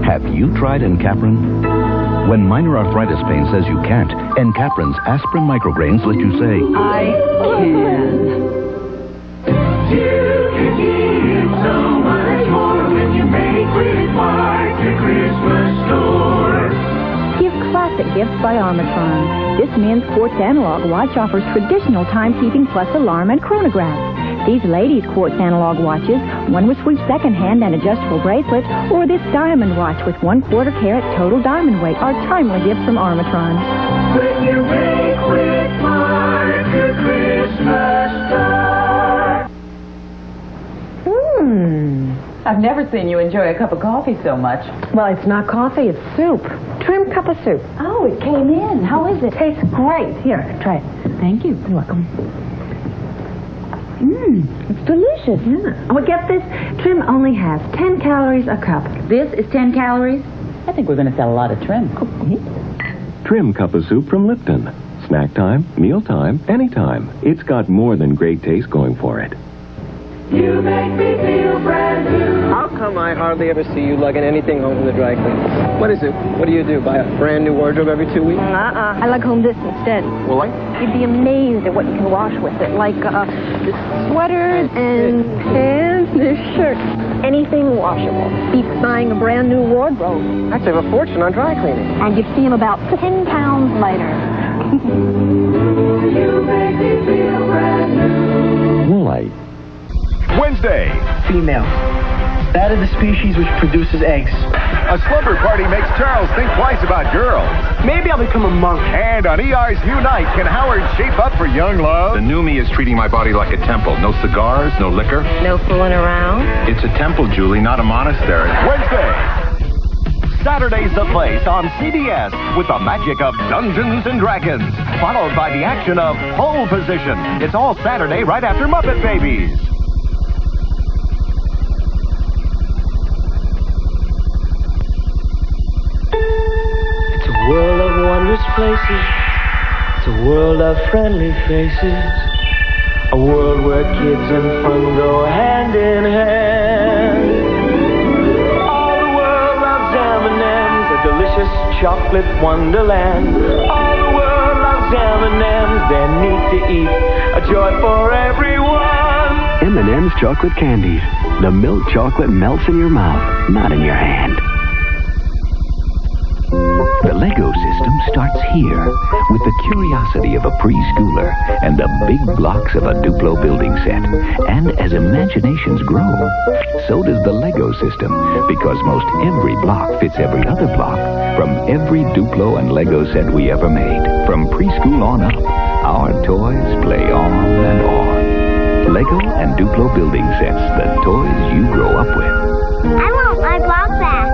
Have you tried Encaprin? When minor arthritis pain says you can't, Encaprin's aspirin micrograins let you say, I can. You can give so much more when you make with Mark, your Christmas store. Give classic gifts by Armatron. This men's quartz analog watch offers traditional timekeeping plus alarm and chronograph. These ladies' quartz analog watches, one with sweet second hand and adjustable bracelet, or this diamond watch with 1/4 carat total diamond weight are timely gifts from Armatron. When you make with Mark, your Christmas store. I've never seen you enjoy a cup of coffee so much. Well, it's not coffee, it's soup. Trim cup of soup. Oh, it came in. How is it? Tastes great. Here, try it. Thank you. You're welcome. It's delicious. Yeah. Oh, get this. Trim only has 10 calories a cup. This is 10 calories? I think we're going to sell a lot of trim. Trim cup of soup from Lipton. Snack time, meal time, anytime. It's got more than great taste going for it. You make me feel brand new. How come I hardly ever see you lugging anything home from the dry cleaners? What is it? What do you do? Buy a brand new wardrobe every 2 weeks? I lug home this instead. Well, You'd be amazed at what you can wash with it. Like this sweater and pants, this shirt. Anything washable. Beats buying a brand new wardrobe. I'd save a fortune on dry cleaning. And you'd see them about 10 pounds lighter. You make me feel brand new. Woolite. Wednesday. Female. That of the species which produces eggs. A slumber party makes Charles think twice about girls. Maybe I'll become a monk. And on ER's new night, can Howard shape up for young love? The new me is treating my body like a temple. No cigars, no liquor. No fooling around. It's a temple, Julie, not a monastery. Wednesday. Saturday's the place on CBS with the magic of Dungeons and Dragons, followed by the action of Pole Position. It's all Saturday right after Muppet Babies. It's a world of wondrous places. It's a world of friendly faces. A world where kids and fun go hand in hand. All the world loves M&M's, a delicious chocolate wonderland. All the world loves M&M's, they're neat to eat, a joy for everyone. M&M's chocolate candies. The milk chocolate melts in your mouth, not in your hand. The Lego system starts here with the curiosity of a preschooler and the big blocks of a Duplo building set. And as imaginations grow, so does the Lego system, because most every block fits every other block from every Duplo and Lego set we ever made. From preschool on up, our toys play on and on. Lego and Duplo building sets, the toys you grow up with. I want my block back.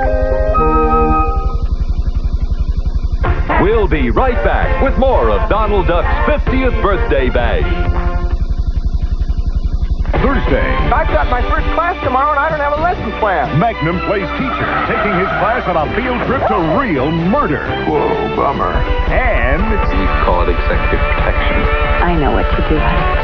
We'll be right back with more of Donald Duck's 50th birthday bash. Thursday. I've got my first class tomorrow and I don't have a lesson plan. Magnum plays teacher, taking his class on a field trip to real murder. Whoa, bummer. And You call it executive protection. I know what to do.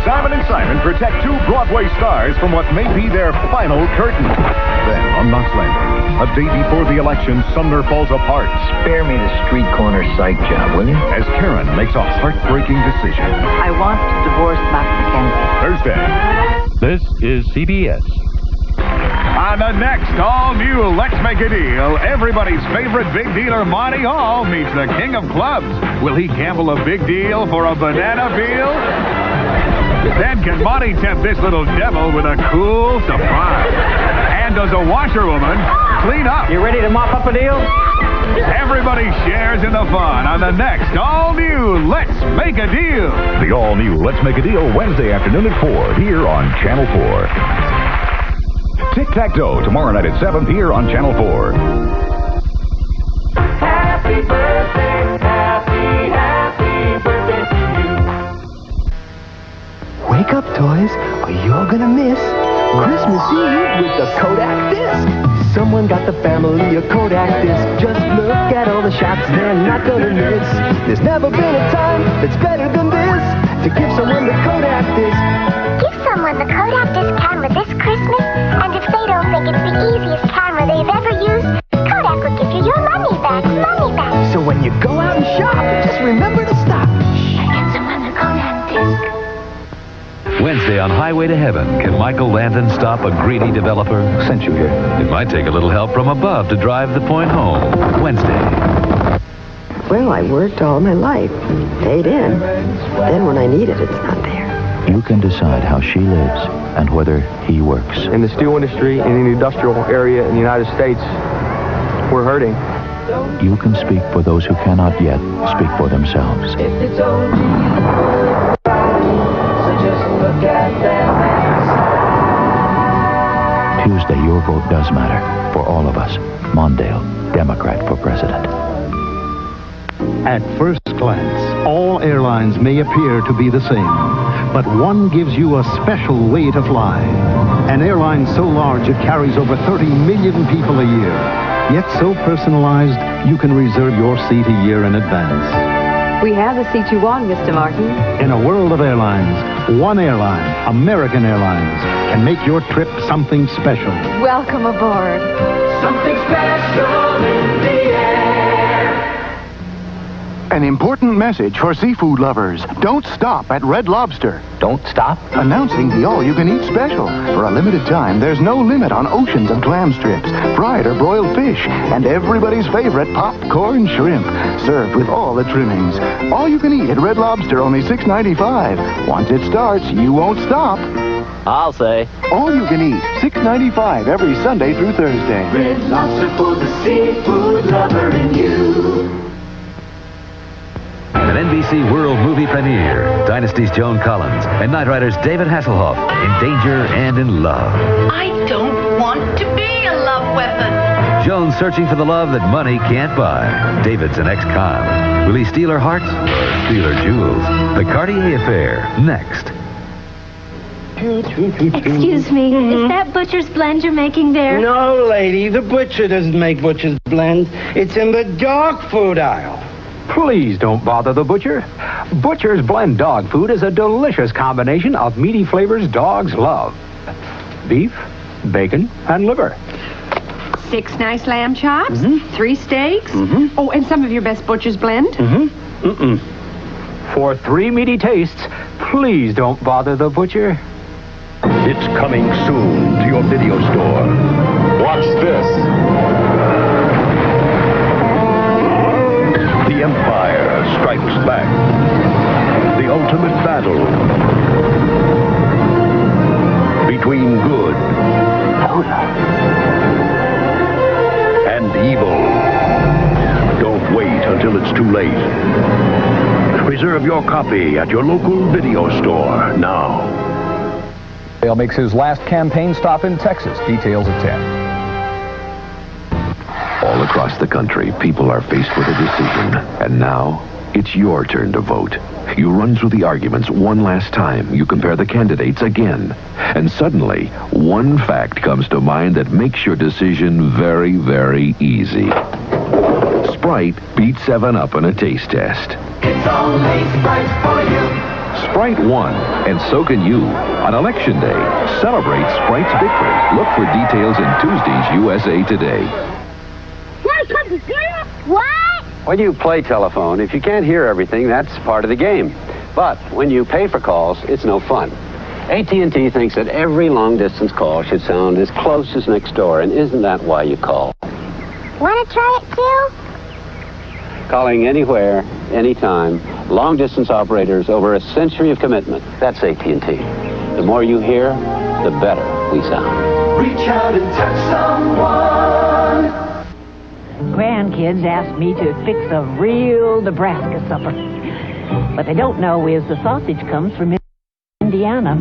Simon and Simon protect two Broadway stars from what may be their final curtain. Then, on Knox Landing, a day before the election, Sumner falls apart. Spare me the street corner psych job, will you? As Karen makes a heartbreaking decision. I want to divorce Mac McKenzie. Thursday. This is CBS. On the next all-new Let's Make a Deal, everybody's favorite big dealer Monty Hall meets the king of clubs. Will he gamble a big deal for a banana peel? Then can Monty tempt this little devil with a cool surprise? And does a washerwoman clean up? You ready to mop up a deal? Everybody shares in the fun on the next all-new Let's Make a Deal. The all-new Let's Make a Deal Wednesday afternoon at 4 here on Channel 4. Tic-Tac-Toe tomorrow night at 7 here on Channel 4. Happy birthday, happy birthday to you. Wake up, toys, or you're gonna miss Christmas Eve with the Kodak disc. Someone got the family a Kodak disc. Just look at all the shots they're not gonna miss. There's never been a time that's better than this to give someone the Kodak disc. Give someone the Kodak disc camera this Christmas, and if they don't think it's the easiest camera they've ever used, Kodak will give you your money back, money back. So when you go out and shop, just remember to stop. Get someone the Kodak disc. Wednesday on Highway to Heaven, can Michael Landon stop a greedy developer? Sent you here. It might take a little help from above to drive the point home. Wednesday. Well, I worked all my life, paid in. Then when I need it, it's not there. You can decide how she lives and whether he works. In the steel industry, in the industrial area in the United States, we're hurting. You can speak for those who cannot yet speak for themselves. If it's only so just look at them. Tuesday, your vote does matter. For all of us. Mondale, Democrat for president. At first glance, all airlines may appear to be the same. but one gives you a special way to fly. An airline so large it carries over 30 million people a year, yet so personalized you can reserve your seat a year in advance. We have the seat you want, Mr. Martin. In a world of airlines, one airline, American Airlines, can make your trip something special. Welcome aboard. Something special in the air. An important message for seafood lovers. Don't stop at Red Lobster. Don't stop? Announcing the all-you-can-eat special. For a limited time, there's no limit on oceans of clam strips, fried or broiled fish, and everybody's favorite popcorn shrimp, served with all the trimmings. All you can eat at Red Lobster, only $6.95. Once it starts, you won't stop. I'll say. All you can eat, $6.95 every Sunday through Thursday. Red Lobster for the seafood lover in you. An NBC World Movie premiere. Dynasty's Joan Collins and Knight Rider's David Hasselhoff in danger and in love. I don't want to be a love weapon. Joan searching for the love that money can't buy. David's an ex-con. Will he steal her hearts or steal her jewels? The Cartier Affair, next. Excuse me, is that butcher's blend you're making there? No, lady, the butcher doesn't make butcher's blend. It's in the dog food aisle. Please don't bother the butcher. Butcher's Blend dog food is a delicious combination of meaty flavors dogs love. Beef, bacon, and liver. 6 nice lamb chops, 3 steaks. Oh, and some of your best butcher's blend. For 3 meaty tastes, please don't bother the butcher. It's coming soon to your video store. Watch this. The Empire strikes back. The ultimate battle between good and evil. Don't wait until it's too late. Reserve your copy at your local video store now. Dale makes his last campaign stop in Texas. Details at 10. All across the country, people are faced with a decision. And now, it's your turn to vote. You run through the arguments one last time. You compare the candidates again. And suddenly, one fact comes to mind that makes your decision very, very easy. Sprite beat 7-Up in a taste test. It's only Sprite for you. Sprite won, and so can you. On Election Day, celebrate Sprite's victory. Look for details in Tuesday's USA Today. What? When you play telephone, if you can't hear everything, that's part of the game. But when you pay for calls, it's no fun. AT&T thinks that every long-distance call should sound as close as next door, and isn't that why you call? Want to try it too? Calling anywhere, anytime. Long-distance operators over a century of commitment. That's AT&T. The more you hear, the better we sound. Reach out and touch someone. Grandkids ask me to fix a real Nebraska supper. What they don't know is the sausage comes from Indiana.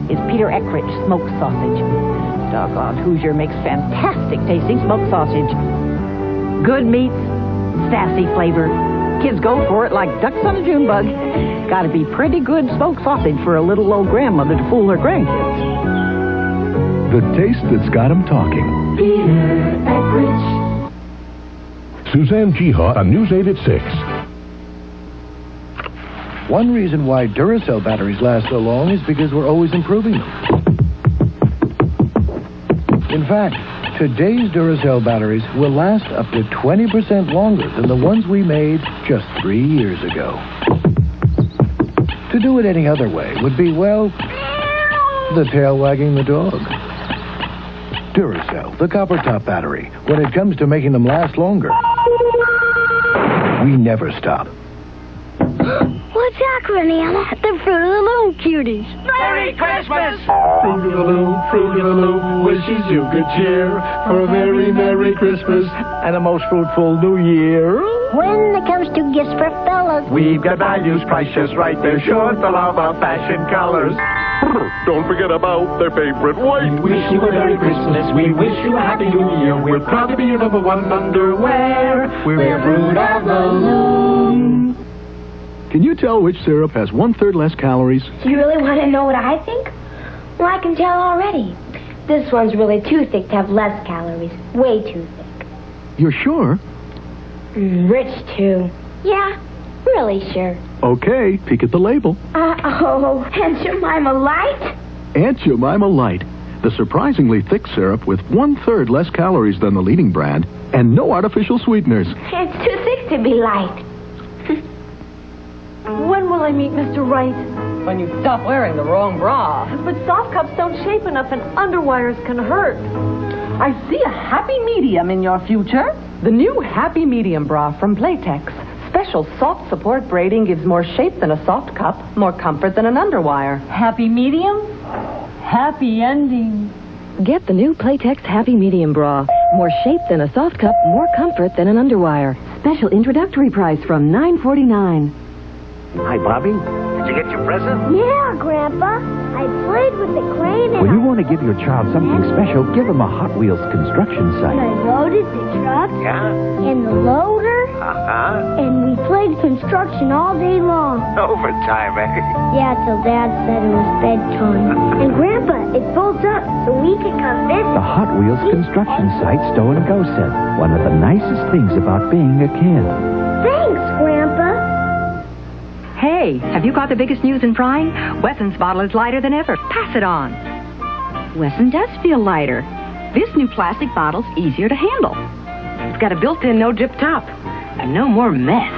It's Peter Eckrich smoked sausage. Doggone Hoosier makes fantastic tasting smoked sausage. Good meats, sassy flavor. Kids go for it like ducks on a June bug. Gotta be pretty good smoked sausage for a little old grandmother to fool her grandkids. The taste that's got 'em talking. Peter Eckrich. Suzanne Jihad on News 8 at 6. One reason why Duracell batteries last so long is because we're always improving them. In fact, today's Duracell batteries will last up to 20% longer than the ones we made just 3 years ago. To do it any other way would be, well, the tail wagging the dog. Duracell, the copper top battery. When it comes to making them last longer, we never stop. What's that, Granny? The Fruit of the Loom cuties. Merry Christmas! Fruit of the Loom, wishes you good cheer for a very Merry Christmas and a most fruitful New Year. When it comes to gifts for fellas, we've got values prices right there, sure to love our fashion colors. Don't forget about their favorite white. We wish you a Merry Christmas, we wish you a Happy New Year. We're proud to be your #1 underwear. We're Fruit of the Loom. can you tell which syrup has 1/3 less calories? You really want to know what I think? Well, I can tell already. This one's really too thick to have less calories. Way too thick. You're sure? Rich, too. Yeah, really sure. Okay, peek at the label. Uh-oh. Aunt Jemima Light? Aunt Jemima Light. The surprisingly thick syrup with 1/3 less calories than the leading brand and no artificial sweeteners. It's too thick to be light. When will I meet Mr. Wright? When you stop wearing the wrong bra. But soft cups don't shape enough and underwires can hurt. I see a happy medium in your future. The new Happy Medium bra from Playtex. Special soft support braiding gives more shape than a soft cup, more comfort than an underwire. Happy medium? Happy ending. Get the new Playtex Happy Medium bra. More shape than a soft cup, more comfort than an underwire. Special introductory price from $9.49. Hi, Bobby. Did you get your present? Yeah, Grandpa. I played with the crane and When you want to give your child something special, give them a Hot Wheels construction site. I loaded the truck. Yeah? And the loader. Uh-huh. And we played construction all day long. Overtime, eh? Yeah, till Dad said it was bedtime. And Grandpa, it folds up so we can come visit. The Hot Wheels construction site Stow and Go said. One of the nicest things about being a kid. Thanks, Grandpa. Hey, have you got the biggest news in frying? Wesson's bottle is lighter than ever. Pass it on. Wesson does feel lighter. This new plastic bottle's easier to handle. It's got a built-in no-drip top. And no more mess.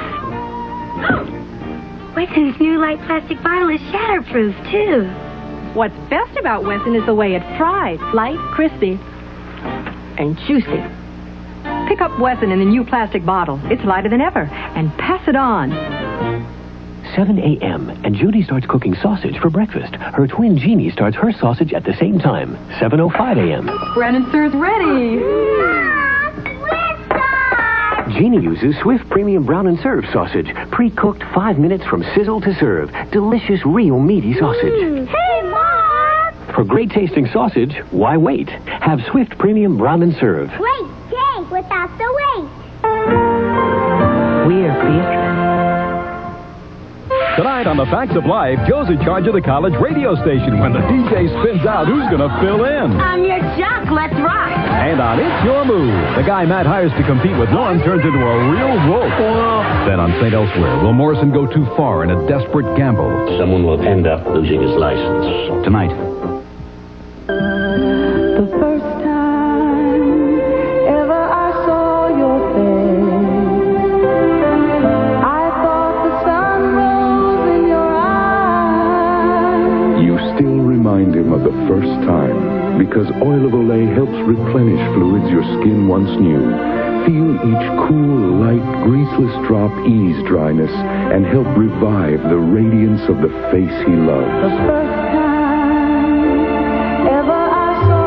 Wesson's new light plastic bottle is shatterproof, too. What's best about Wesson is the way it fries. Light, crispy, and juicy. Pick up Wesson in the new plastic bottle. It's lighter than ever. And pass it on. 7 a.m. and Judy starts cooking sausage for breakfast. Her twin Jeannie starts her sausage at the same time. 7:05 a.m. Bread and sir's ready. Jeannie uses Swift Premium Brown and Serve sausage. Pre-cooked 5 minutes from sizzle to serve. Delicious, real meaty sausage. Hey, Mom! For great tasting sausage, why wait? Have Swift Premium Brown and Serve. Wait, Jay, without the wait. We're Beatrice. Tonight on The Facts of Life, Joe's in charge of the college radio station. When the DJ spins out, who's going to fill in? I'm your jock. Let's rock. And on It's Your Move, the guy Matt hires to compete with Norm turns into a real wolf. Then on St. Elsewhere, will Morrison go too far in a desperate gamble? Someone will end up losing his license. Tonight. The first time ever I saw your face, I thought the sun rose in your eyes. You still remind him of the first time because Oil of Olay helps replenish fluids your skin once knew. Feel each cool, light, greaseless drop ease dryness and help revive the radiance of the face he loves. The first time ever I saw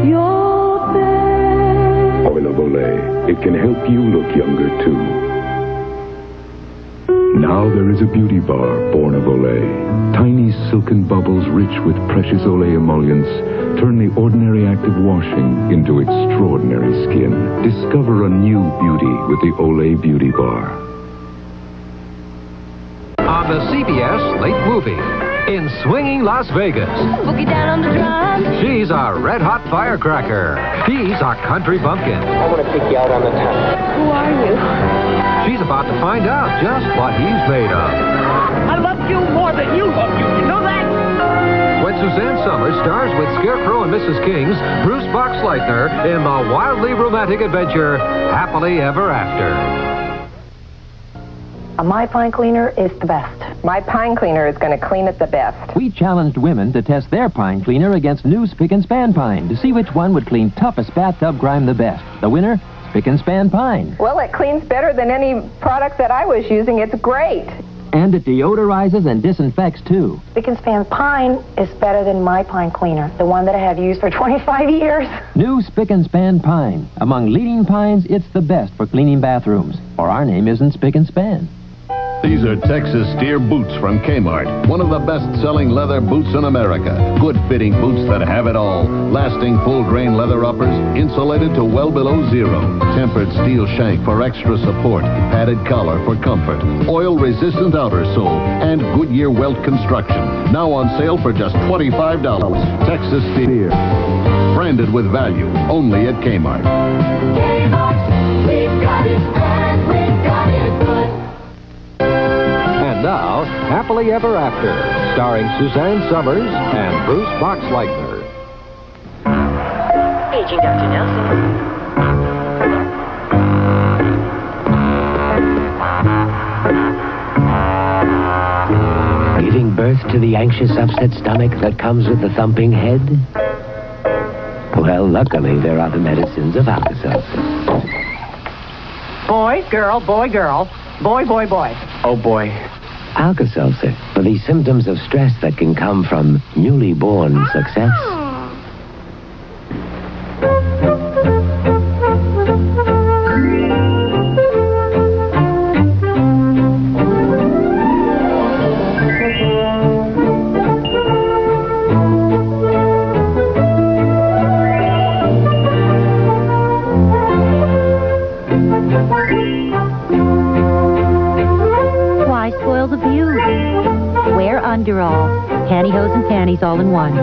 your face. Oil of Olay. It can help you look younger, too. Now there is a beauty bar born of Olay. Tiny silken bubbles rich with precious Olay emollients turn the ordinary act of washing into extraordinary skin. Discover a new beauty with the Olay Beauty Bar. On the CBS Late Movie, in swinging Las Vegas, Boogie down on the drum. she's a red-hot firecracker. He's a country bumpkin. I want to take you out on the town. Who are you? She's about to find out just what he's made of. I love you more than you love you. You know that? When Suzanne Summers stars with Scarecrow and Mrs. King's Bruce Boxleitner in the wildly romantic adventure Happily Ever After. My pine cleaner is the best. My pine cleaner is going to clean it the best. We challenged women to test their pine cleaner against new Spick and Span pine to see which one would clean toughest bathtub grime the best. The winner, Spick and Span pine. Well, it cleans better than any product that I was using. It's great. And it deodorizes and disinfects, too. Spick and Span pine is better than my pine cleaner, the one that I have used for 25 years. New Spick and Span pine. Among leading pines, it's the best for cleaning bathrooms. Or our name isn't Spick and Span. These are Texas steer boots from Kmart. One of the best-selling leather boots in America. Good-fitting boots that have it all. Lasting full-grain leather uppers, insulated to well below zero. Tempered steel shank for extra support. Padded collar for comfort. Oil-resistant outer sole. And Goodyear welt construction. Now on sale for just $25. Texas steer. Branded with value. Only at Kmart. We've got it, and we've got it good. And now, Happily Ever After, starring Suzanne Summers and Bruce Boxleitner. Paging Dr. Nelson. Giving birth to the anxious, upset stomach that comes with the thumping head? Well, luckily, there are the medicines of Alka-Seltzer. Boy, girl, boy, girl. Boy, boy, boy. Oh, boy. Alka-Seltzer for the symptoms of stress that can come from newly born success. Why spoil the view? Wear Underall. Pantyhose and panties all in one.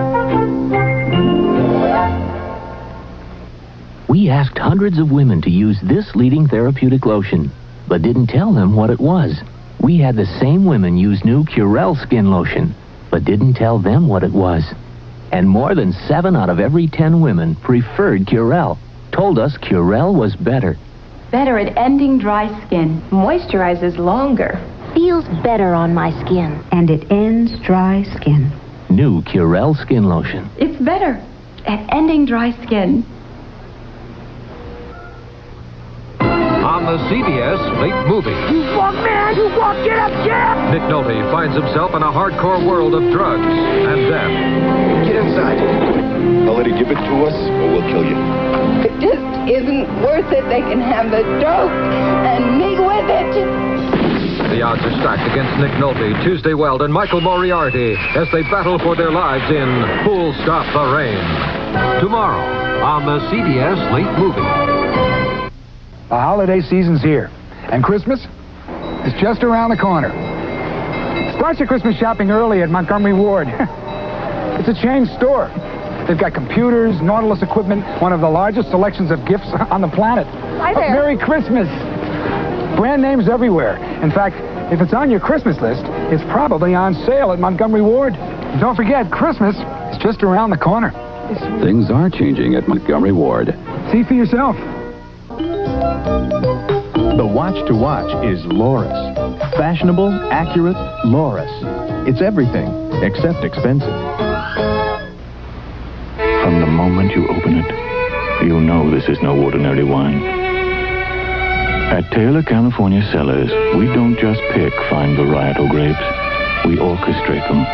We asked hundreds of women to use this leading therapeutic lotion, but didn't tell them what it was. We had the same women use new Curel skin lotion, but didn't tell them what it was. And more than 7 out of every 10 women preferred Curel, told us Curel was better. Better at ending dry skin. Moisturizes longer. Feels better on my skin. And it ends dry skin. New Curel skin lotion. It's better at ending dry skin. On the CBS late movie. You walk, man! You walk! Get up, get up! Nick Nolte finds himself in a hardcore world of drugs and death. Get inside. I'll let you give it to us, or we'll kill you. It just isn't worth it. They can have the dope and me with it. The odds are stacked against Nick Nolte, Tuesday Weld, and Michael Moriarty as they battle for their lives in Full Stop the Rain. Tomorrow on the CBS late movie. The holiday season's here, and Christmas is just around the corner. Start your Christmas shopping early at Montgomery Ward. It's a chain store. They've got computers, Nautilus equipment, one of the largest selections of gifts on the planet. Hi there. Merry Christmas. Brand names everywhere. In fact, if it's on your Christmas list, it's probably on sale at Montgomery Ward. And don't forget, Christmas is just around the corner. Things are changing at Montgomery Ward. See for yourself. The watch to watch is Loris. Fashionable, accurate, Loris. It's everything except expensive. From the moment you open it, you'll know this is no ordinary wine. At Taylor California Cellars, we don't just pick fine varietal grapes, we orchestrate them.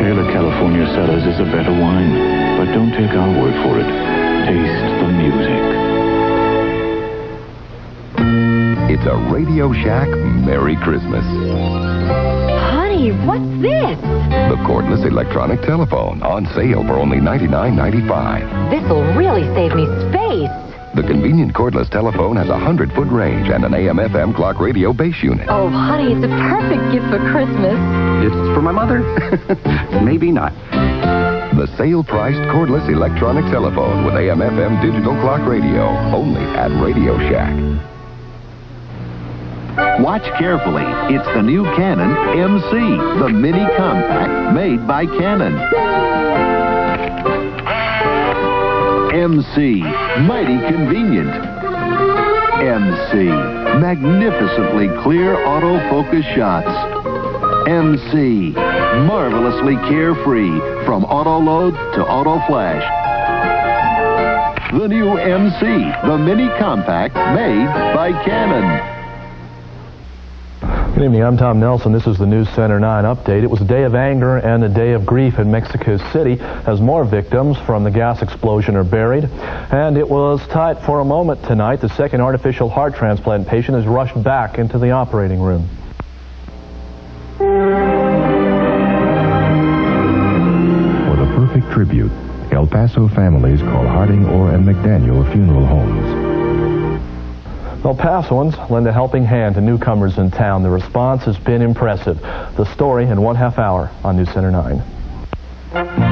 Taylor California Cellars is a better wine, but don't take our word for it. Taste the music. It's a Radio Shack Merry Christmas. Honey, what's this? The cordless electronic telephone on sale for only $99.95. This'll really save me space. The convenient cordless telephone has a 100-foot range and an AM/FM clock radio base unit. Oh, honey, it's a perfect gift for Christmas. It's for my mother. Maybe not. The sale-priced cordless electronic telephone with AM/FM digital clock radio, only at Radio Shack. Watch carefully. It's the new Canon MC, the mini compact made by Canon. MC, mighty convenient. MC, magnificently clear autofocus shots. MC, marvelously carefree from auto load to auto flash. The new MC, the mini compact made by Canon. Good evening, I'm Tom Nelson. This is the News Center 9 update. It was a day of anger and a day of grief in Mexico City as more victims from the gas explosion are buried. And it was tight for a moment tonight. The second artificial heart transplant patient is rushed back into the operating room. For the perfect tribute, El Paso families call Harding, Orr, and McDaniel Funeral Homes. El Pasoans lend a helping hand to newcomers in town. The response has been impressive. The story in 1/2 hour on News Center 9.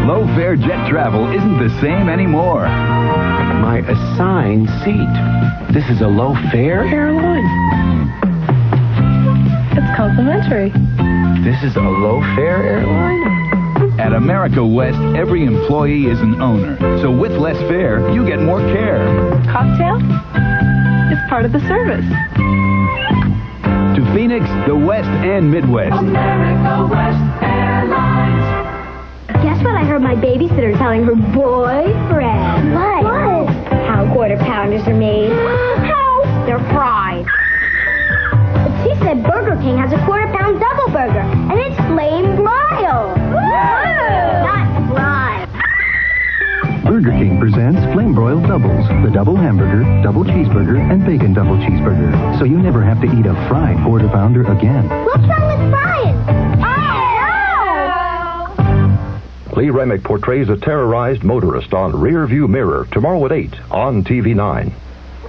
Low-fare jet travel isn't the same anymore. My assigned seat. This is a low-fare airline? It's complimentary. This is a low-fare airline? At America West, every employee is an owner. So with less fare, you get more care. Cocktail? It's part of the service. To Phoenix, the West and Midwest. America West Airlines. Guess what I heard my babysitter telling her boyfriend? What? How quarter pounders are made. How? They're fried. But she said Burger King has a quarter-pound double burger, and it's flame broiled. Not fried. Burger King presents Flame Broiled Doubles, the double hamburger, double cheeseburger, and bacon double cheeseburger. So you never have to eat a fried quarter pounder again. What's wrong with frying? Lee Remick portrays a terrorized motorist on Rear View Mirror tomorrow at 8 on TV9.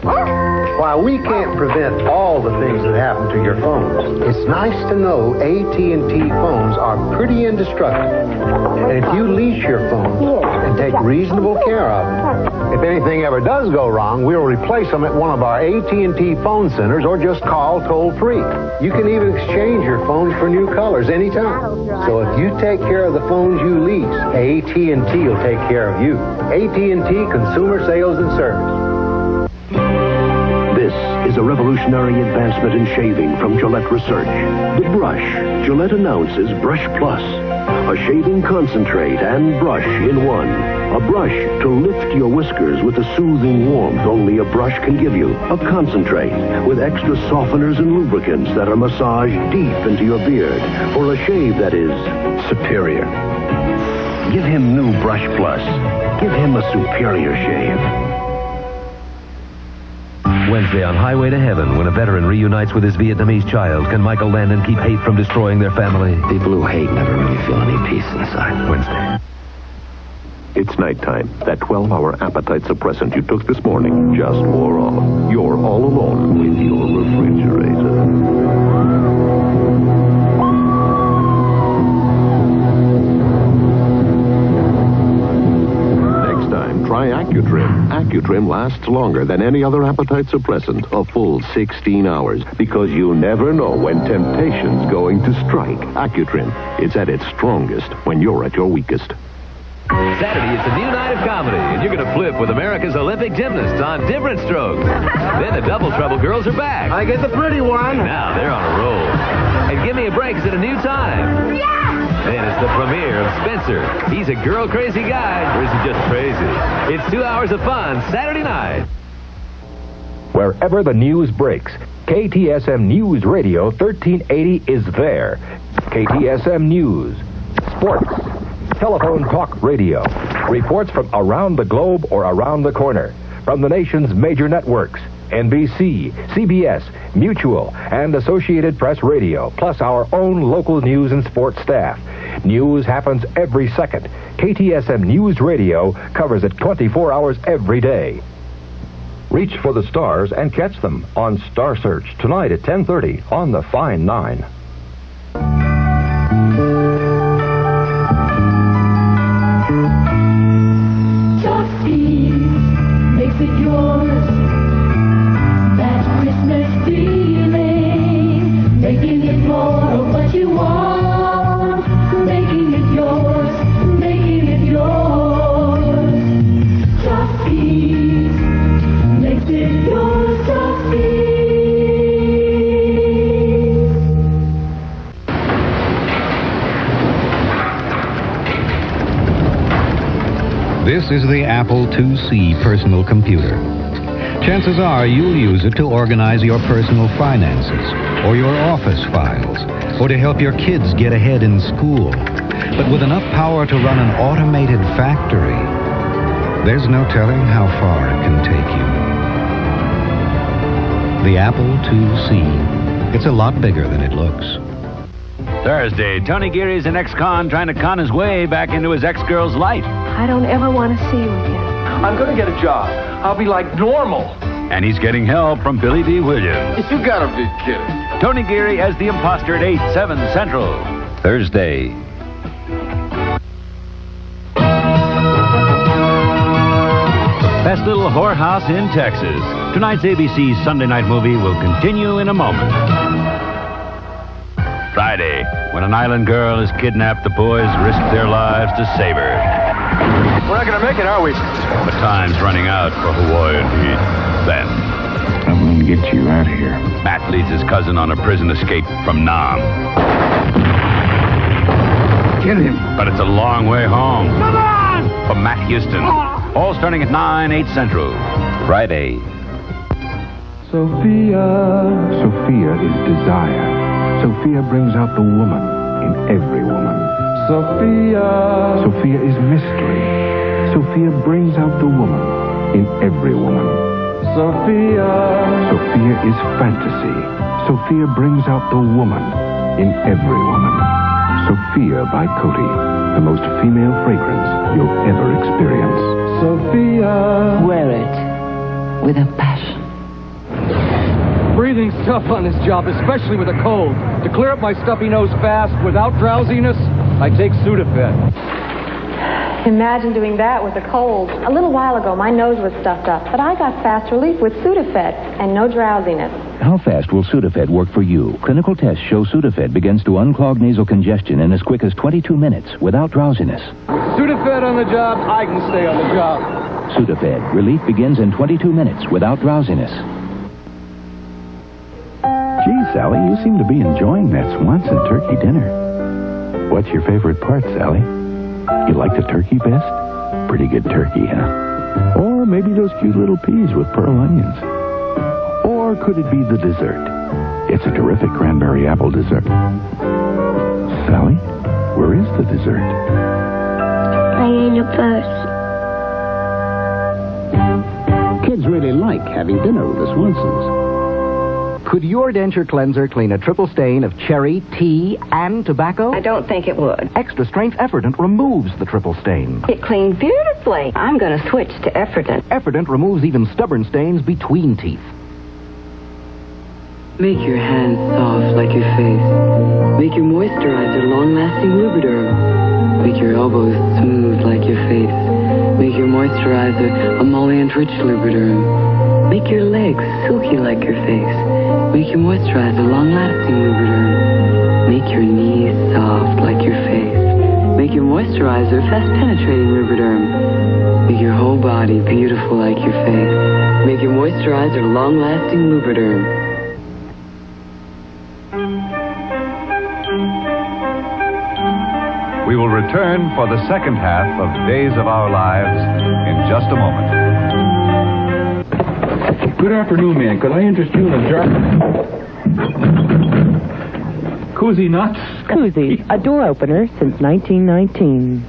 While we can't prevent all the things that happen to your phones, it's nice to know AT&T phones are pretty indestructible. And if you lease your phone and take reasonable care of them, if anything ever does go wrong, we'll replace them at one of our AT&T phone centers or just call toll-free. You can even exchange your phones for new colors anytime. So if you take care of the phones you lease, AT&T will take care of you. AT&T Consumer Sales and Service. This is a revolutionary advancement in shaving from Gillette Research. The brush. Gillette announces Brush Plus. A shaving concentrate and brush in one. A brush to lift your whiskers with the soothing warmth only a brush can give you. A concentrate with extra softeners and lubricants that are massaged deep into your beard for a shave that is superior. Give him new Brush Plus. Give him a superior shave. Wednesday on Highway to Heaven, when a veteran reunites with his Vietnamese child, can Michael Landon keep hate from destroying their family? People who hate never really feel any peace inside. Wednesday. It's nighttime. That 12-hour appetite suppressant you took this morning just wore off. You're all alone with your refrigerator. Try Accutrim. Accutrim lasts longer than any other appetite suppressant, a full 16 hours, because you never know when temptation's going to strike. Accutrim. It's at its strongest when you're at your weakest. Saturday, it's a new night of comedy, and you're going to flip with America's Olympic gymnasts on different strokes. Then the Double Trouble girls are back. I get the pretty one. Now they're on a roll. And Give Me a Break is at a new time. Yeah! Then it's the premiere of Spencer. He's a girl-crazy guy, or is he just crazy? It's 2 hours of fun Saturday night. Wherever the news breaks, KTSM News Radio 1380 is there. KTSM News, sports, telephone talk radio, reports from around the globe or around the corner, from the nation's major networks, NBC, CBS, Mutual, and Associated Press Radio, plus our own local news and sports staff. News happens every second. KTSM News Radio covers it 24 hours every day. Reach for the stars and catch them on Star Search tonight at 10:30 on the Fine 9. Makes it yours. That Christmas feeling, making it more of what you want, making it yours, making it yours. Just makes it yours, just This is the Apple IIc personal computer. Chances are you'll use it to organize your personal finances, or your office files, or to help your kids get ahead in school. But with enough power to run an automated factory, there's no telling how far it can take you. The Apple IIc. It's a lot bigger than it looks. Thursday, Tony Geary's an ex-con trying to con his way back into his ex-girl's life. I don't ever want to see you again. I'm going to get a job. I'll be like normal. And he's getting help from Billy D. Williams. You gotta be kidding. Tony Geary as the imposter at 8, 7 Central. Thursday. Best Little Whorehouse in Texas. Tonight's ABC Sunday night movie will continue in a moment. Friday, when an island girl is kidnapped, the boys risk their lives to save her. We're not gonna make it, are we? But time's running out for Hawaiian Heat. Then, I'm gonna get you out of here. Matt leads his cousin on a prison escape from Nam. Get him. But it's a long way home. Come on! For Matt Houston. All starting at 9, 8 Central. Friday. Sophia is desire. Sophia brings out the woman in every woman. Sophia is mystery. Sophia brings out the woman in every woman. Sophia is fantasy. Sophia brings out the woman in every woman. Sophia by Coty, the most female fragrance you'll ever experience. Wear it with a passion. Breathing's tough on this job, especially with a cold. To clear up my stuffy nose fast without drowsiness, I take Sudafed. Imagine doing that with a cold. A little while ago, my nose was stuffed up, but I got fast relief with Sudafed and no drowsiness. How fast will Sudafed work for you? Clinical tests show Sudafed begins to unclog nasal congestion in as quick as 22 minutes without drowsiness. Sudafed on the job, I can stay on the job. Sudafed. Relief begins in 22 minutes without drowsiness. Gee, Sally, you seem to be enjoying that Swanson turkey dinner. What's your favorite part, Sally? You like the turkey best? Pretty good turkey, huh? Or maybe those cute little peas with pearl onions. Or could it be the dessert? It's a terrific cranberry apple dessert. Sally, where is the dessert? I ate a purse. Kids really like having dinner with the Swansons. Could your denture cleanser clean a triple stain of cherry, tea, and tobacco? I don't think it would. Extra Strength Efferdent removes the triple stain. It cleaned beautifully. I'm going to switch to Efferdent. Efferdent removes even stubborn stains between teeth. Make your hands soft like your face. Make your moisturizer long-lasting Lubriderm. Make your elbows smooth like your face. Make your moisturizer emollient-rich Lubriderm. Make your legs silky like your face. Make your moisturizer long-lasting Lubriderm. Make your knees soft like your face. Make your moisturizer fast-penetrating Lubriderm. Make your whole body beautiful like your face. Make your moisturizer long-lasting Lubriderm. We will return for the second half of Days of Our Lives in just a moment. Good afternoon, man. Could I interest you in a jar? Koozie nuts? Koozie, a door opener since 1919.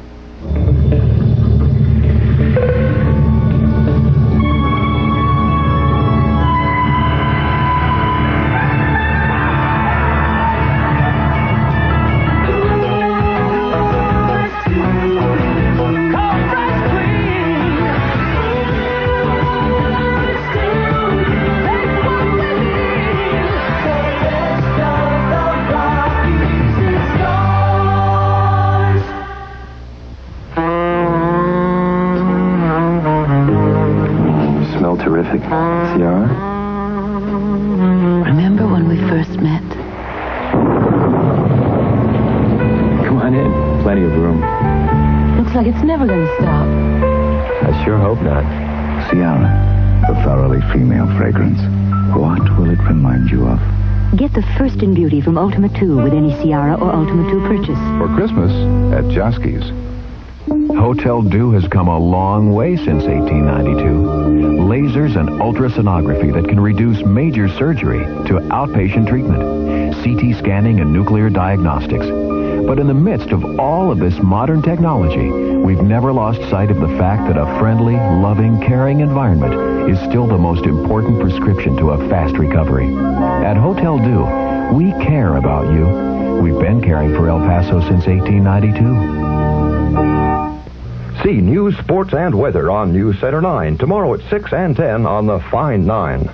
Terrific. Ciara? Remember when we first met? Come on in. Plenty of room. Looks like it's never going to stop. I sure hope not. Ciara, the thoroughly female fragrance. What will it remind you of? Get the first in beauty from Ultima 2 with any Ciara or Ultima 2 purchase. For Christmas at Joski's. Hotel ^dough has come a long way since 1892. Lasers and ultrasonography that can reduce major surgery to outpatient treatment, CT scanning and nuclear diagnostics. But in the midst of all of this modern technology, we've never lost sight of the fact that a friendly, loving, caring environment is still the most important prescription to a fast recovery. At Hotel ^dough, we care about you. We've been caring for El Paso since 1892. See news, sports, and weather on News Center 9 tomorrow at 6 and 10 on the Fine 9.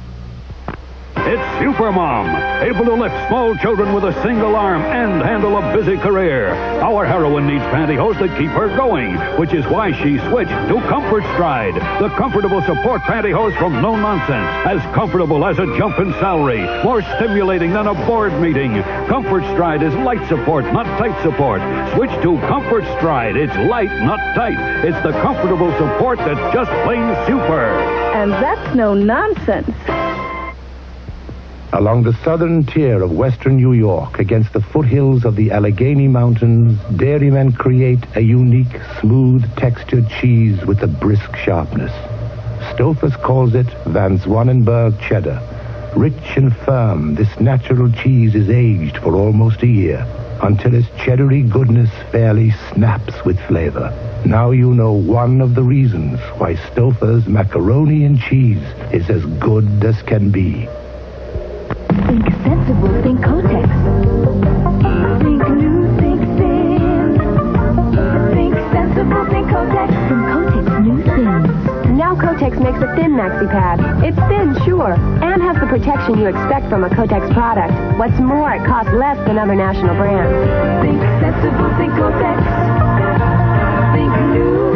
It's Supermom, able to lift small children with a single arm and handle a busy career. Our heroine needs pantyhose that keep her going, which is why she switched to Comfort Stride, the comfortable support pantyhose from No Nonsense. As comfortable as a jump in salary, more stimulating than a board meeting. Comfort Stride is light support, not tight support. Switch to Comfort Stride. It's light, not tight. It's the comfortable support that's just plain super. And that's no nonsense. Along the southern tier of western New York, against the foothills of the Allegheny Mountains, dairymen create a unique, smooth-textured cheese with a brisk sharpness. Stouffer's calls it Van Zwanenberg cheddar. Rich and firm, this natural cheese is aged for almost a year, until its cheddary goodness fairly snaps with flavor. Now you know one of the reasons why Stouffer's macaroni and cheese is as good as can be. Think sensible, think Kotex. Think new, think thin. Think sensible, think Kotex. Think Kotex new thin. Now Kotex makes a thin maxi pad. It's thin, sure, and has the protection you expect from a Kotex product. What's more, it costs less than other national brands. Think sensible, think Kotex. Think new,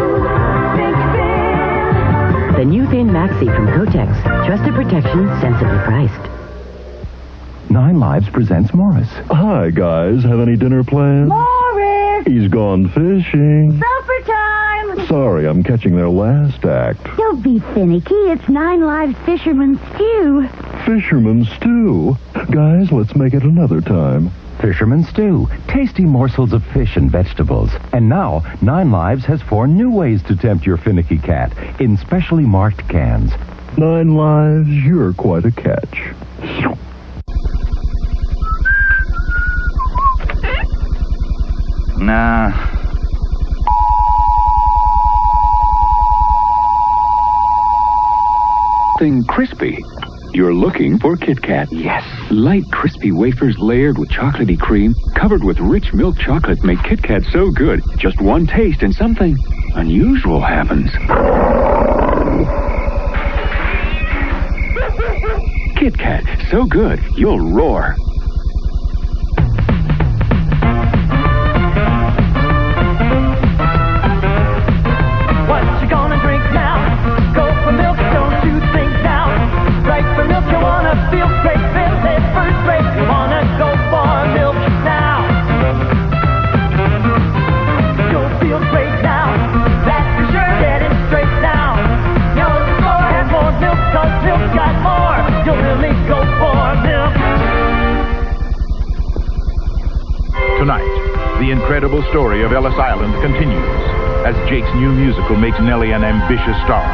think thin. The new thin maxi from Kotex. Trusted protection, sensibly priced. 9 Lives presents Morris. Hi, guys. Have any dinner plans? Morris! He's gone fishing. Supper time! Sorry, I'm catching their last act. Don't be finicky. It's 9 Lives Fisherman Stew. Fisherman stew. Guys, let's make it another time. Fisherman stew. Tasty morsels of fish and vegetables. And now, 9 Lives has 4 new ways to tempt your finicky cat in specially marked cans. 9 Lives, you're quite a catch. Nah. Thing crispy. You're looking for Kit Kat. Yes. Light, crispy wafers layered with chocolatey cream, covered with rich milk chocolate, make Kit Kat so good. Just one taste and something unusual happens. Kit Kat, so good, you'll roar. Feel great, feel it first rate. You wanna go for milk now. You'll feel great now. That's for sure, get it straight now. Your store has more milk, 'cause milk's got more. You'll really go for milk. Tonight, the incredible story of Ellis Island continues as Jake's new musical makes Nellie an ambitious star.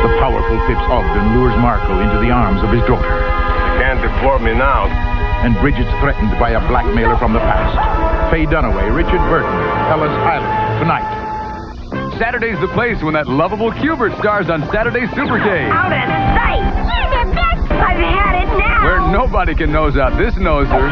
The powerful Phipps Ogden lures Marco into the arms of his daughter. You can't deport me now. And Bridget's threatened by a blackmailer from the past. Faye Dunaway, Richard Burton, Ellis Island, tonight. Saturday's the place when that lovable Cubert stars on Saturday Super K. Out of sight! You're the best! I've had it now! Where nobody can nose out this noser.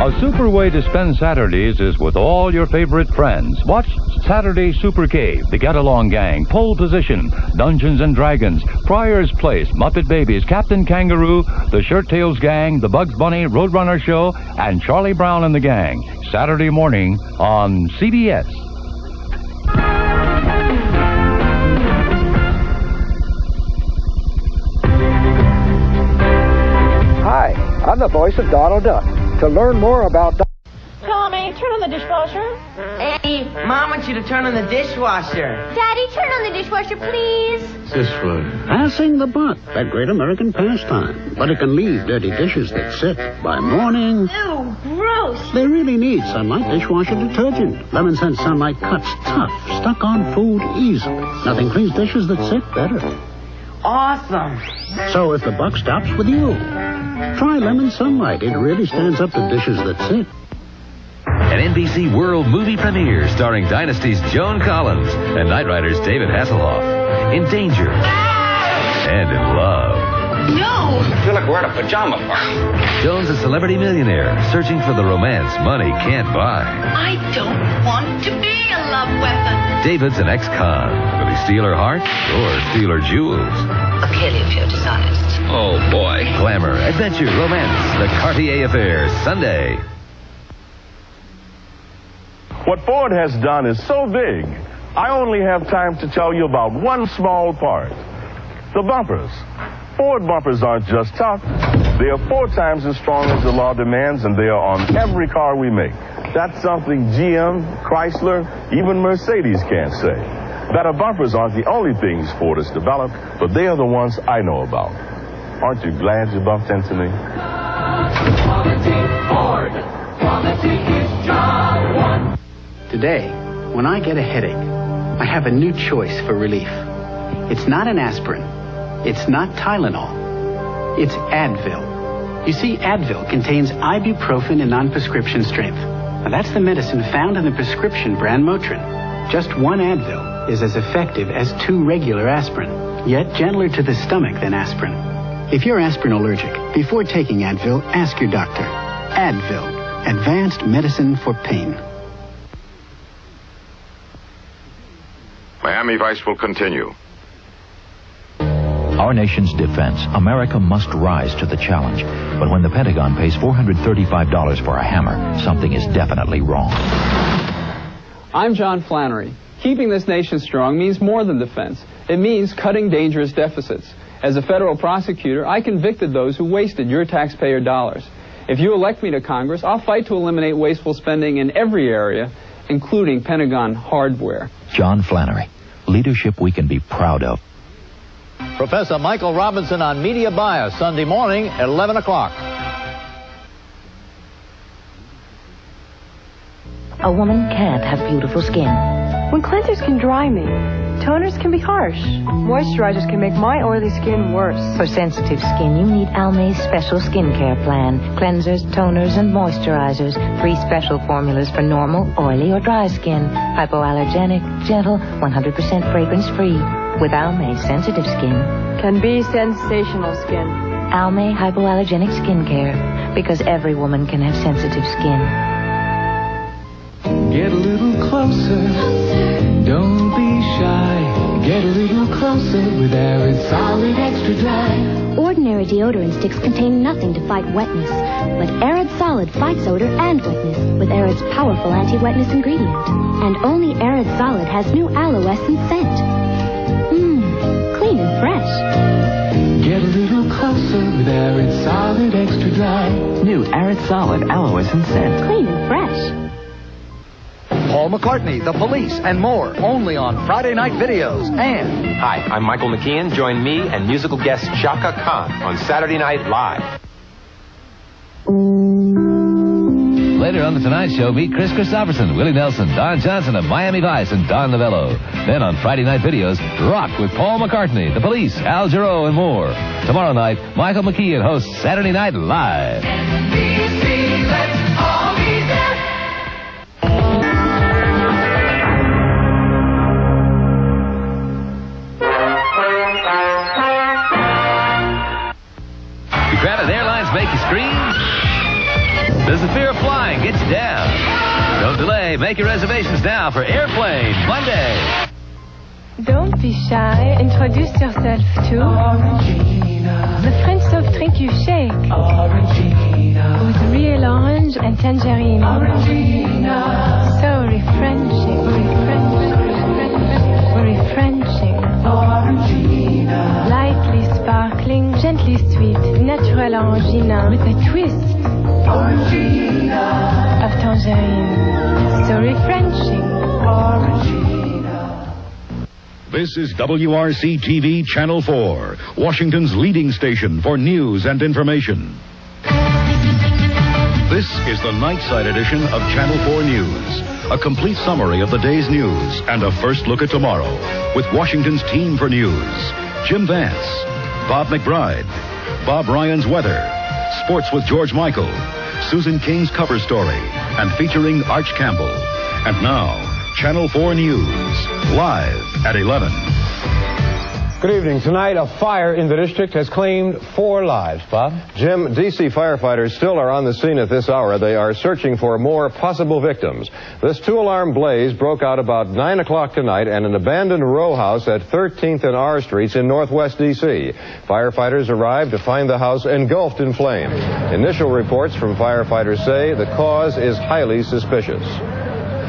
A super way to spend Saturdays is with all your favorite friends. Watch Saturday Super Cave, The Get Along Gang, Pole Position, Dungeons and Dragons, Pryor's Place, Muppet Babies, Captain Kangaroo, The Shirt Tails Gang, The Bugs Bunny, Roadrunner Show, and Charlie Brown and the Gang. Saturday morning on CBS. Hi, I'm the voice of Donald Duck. To learn more about Tommy, turn on the dishwasher. Hey, Mom wants you to turn on the dishwasher. Daddy, turn on the dishwasher, please. Dishwasher. Passing the buck, that great American pastime. But it can leave dirty dishes that sit by morning. Ew, gross. They really need Sunlight dishwasher detergent. Lemon Scent Sunlight cuts tough, stuck on food easily. Nothing cleans dishes that sit better. Awesome. So if the buck stops with you, try Lemon Sunlight. It really stands up to dishes that sit. An NBC World movie premiere starring Dynasty's Joan Collins and Knight Rider's David Hasselhoff. In danger and in love. No! I feel like we're at a pajama party. Joan's a celebrity millionaire searching for the romance money can't buy. I don't want to be a love weapon. David's an ex-con. Will he steal her heart or steal her jewels? I'll kill you if you're dishonest. Oh, boy. Glamour, adventure, romance. The Cartier Affair, Sunday. What Ford has done is so big, I only have time to tell you about one small part. The bumpers. Ford bumpers aren't just tough. They are 4 times as strong as the law demands, and they are on every car we make. That's something GM, Chrysler, even Mercedes can't say. Better bumpers aren't the only things Ford has developed, but they are the ones I know about. Aren't you glad you bumped into me? Quality Ford. Quality is job one. Today, when I get a headache, I have a new choice for relief. It's not an aspirin. It's not Tylenol. It's Advil. You see, Advil contains ibuprofen in non-prescription strength. Now, that's the medicine found in the prescription brand Motrin. Just one Advil is as effective as 2 regular aspirin, yet gentler to the stomach than aspirin. If you're aspirin allergic, before taking Advil, ask your doctor. Advil, advanced medicine for pain. Miami Vice will continue. Our nation's defense, America must rise to the challenge. But when the Pentagon pays $435 for a hammer, something is definitely wrong. I'm John Flannery. Keeping this nation strong means more than defense. It means cutting dangerous deficits. As a federal prosecutor, I convicted those who wasted your taxpayer dollars. If you elect me to Congress, I'll fight to eliminate wasteful spending in every area, including Pentagon hardware. John Flannery, leadership we can be proud of. Professor Michael Robinson on Media Bias, Sunday morning at 11 o'clock. A woman can't have beautiful skin. When cleansers can dry me, toners can be harsh. Moisturizers can make my oily skin worse. For sensitive skin, you need Almay's special skincare plan. Cleansers, toners, and moisturizers. 3 special formulas for normal, oily, or dry skin. Hypoallergenic, gentle, 100% fragrance-free. With Almay's sensitive skin. Can be sensational skin. Almay Hypoallergenic Skincare. Because every woman can have sensitive skin. Get a little closer. Don't be shy. Get a little closer with Arid Solid Extra Dry. Ordinary deodorant sticks contain nothing to fight wetness, but Arid Solid fights odor and wetness with Arid's powerful anti-wetness ingredient. And only Arid Solid has new aloe essence scent. Clean and fresh. Get a little closer with Arid Solid Extra Dry. New Arid Solid Aloe Essence Scent. Clean and fresh. Paul McCartney, The Police, and more, only on Friday Night Videos. And... Hi, I'm Michael McKean. Join me and musical guest Shaka Khan on Saturday Night Live. Later on The Tonight Show, meet Chris Christopherson, Willie Nelson, Don Johnson of Miami Vice, and Don Novello. Then on Friday Night Videos, rock with Paul McCartney, The Police, Al Jarreau, and more. Tomorrow night, Michael McKean hosts Saturday Night Live. NBC, let's all be there. Granted Airlines make you scream? Does the fear of flying get you down? Don't delay. Make your reservations now for Airplane Monday. Don't be shy. Introduce yourself to the French soft drink you shake with real orange and tangerine. So refreshing, refreshing. Lightly sparkling, gently sweet, natural orangina with a twist. Orangina. A of tangerine. So refreshing. This is WRC-TV Channel 4, Washington's leading station for news and information. This is the night-side edition of Channel 4 News. A complete summary of the day's news and a first look at tomorrow with Washington's team for news. Jim Vance, Bob McBride, Bob Ryan's weather, sports with George Michael, Susan King's cover story, and featuring Arch Campbell. And now, Channel 4 News, live at 11. Good evening. Tonight, a fire in the district has claimed 4 lives. Bob? Jim, D.C. firefighters still are on the scene at this hour. They are searching for more possible victims. This 2-alarm blaze broke out about 9 o'clock tonight at an abandoned row house at 13th and R Streets in northwest D.C. Firefighters arrived to find the house engulfed in flames. Initial reports from firefighters say the cause is highly suspicious.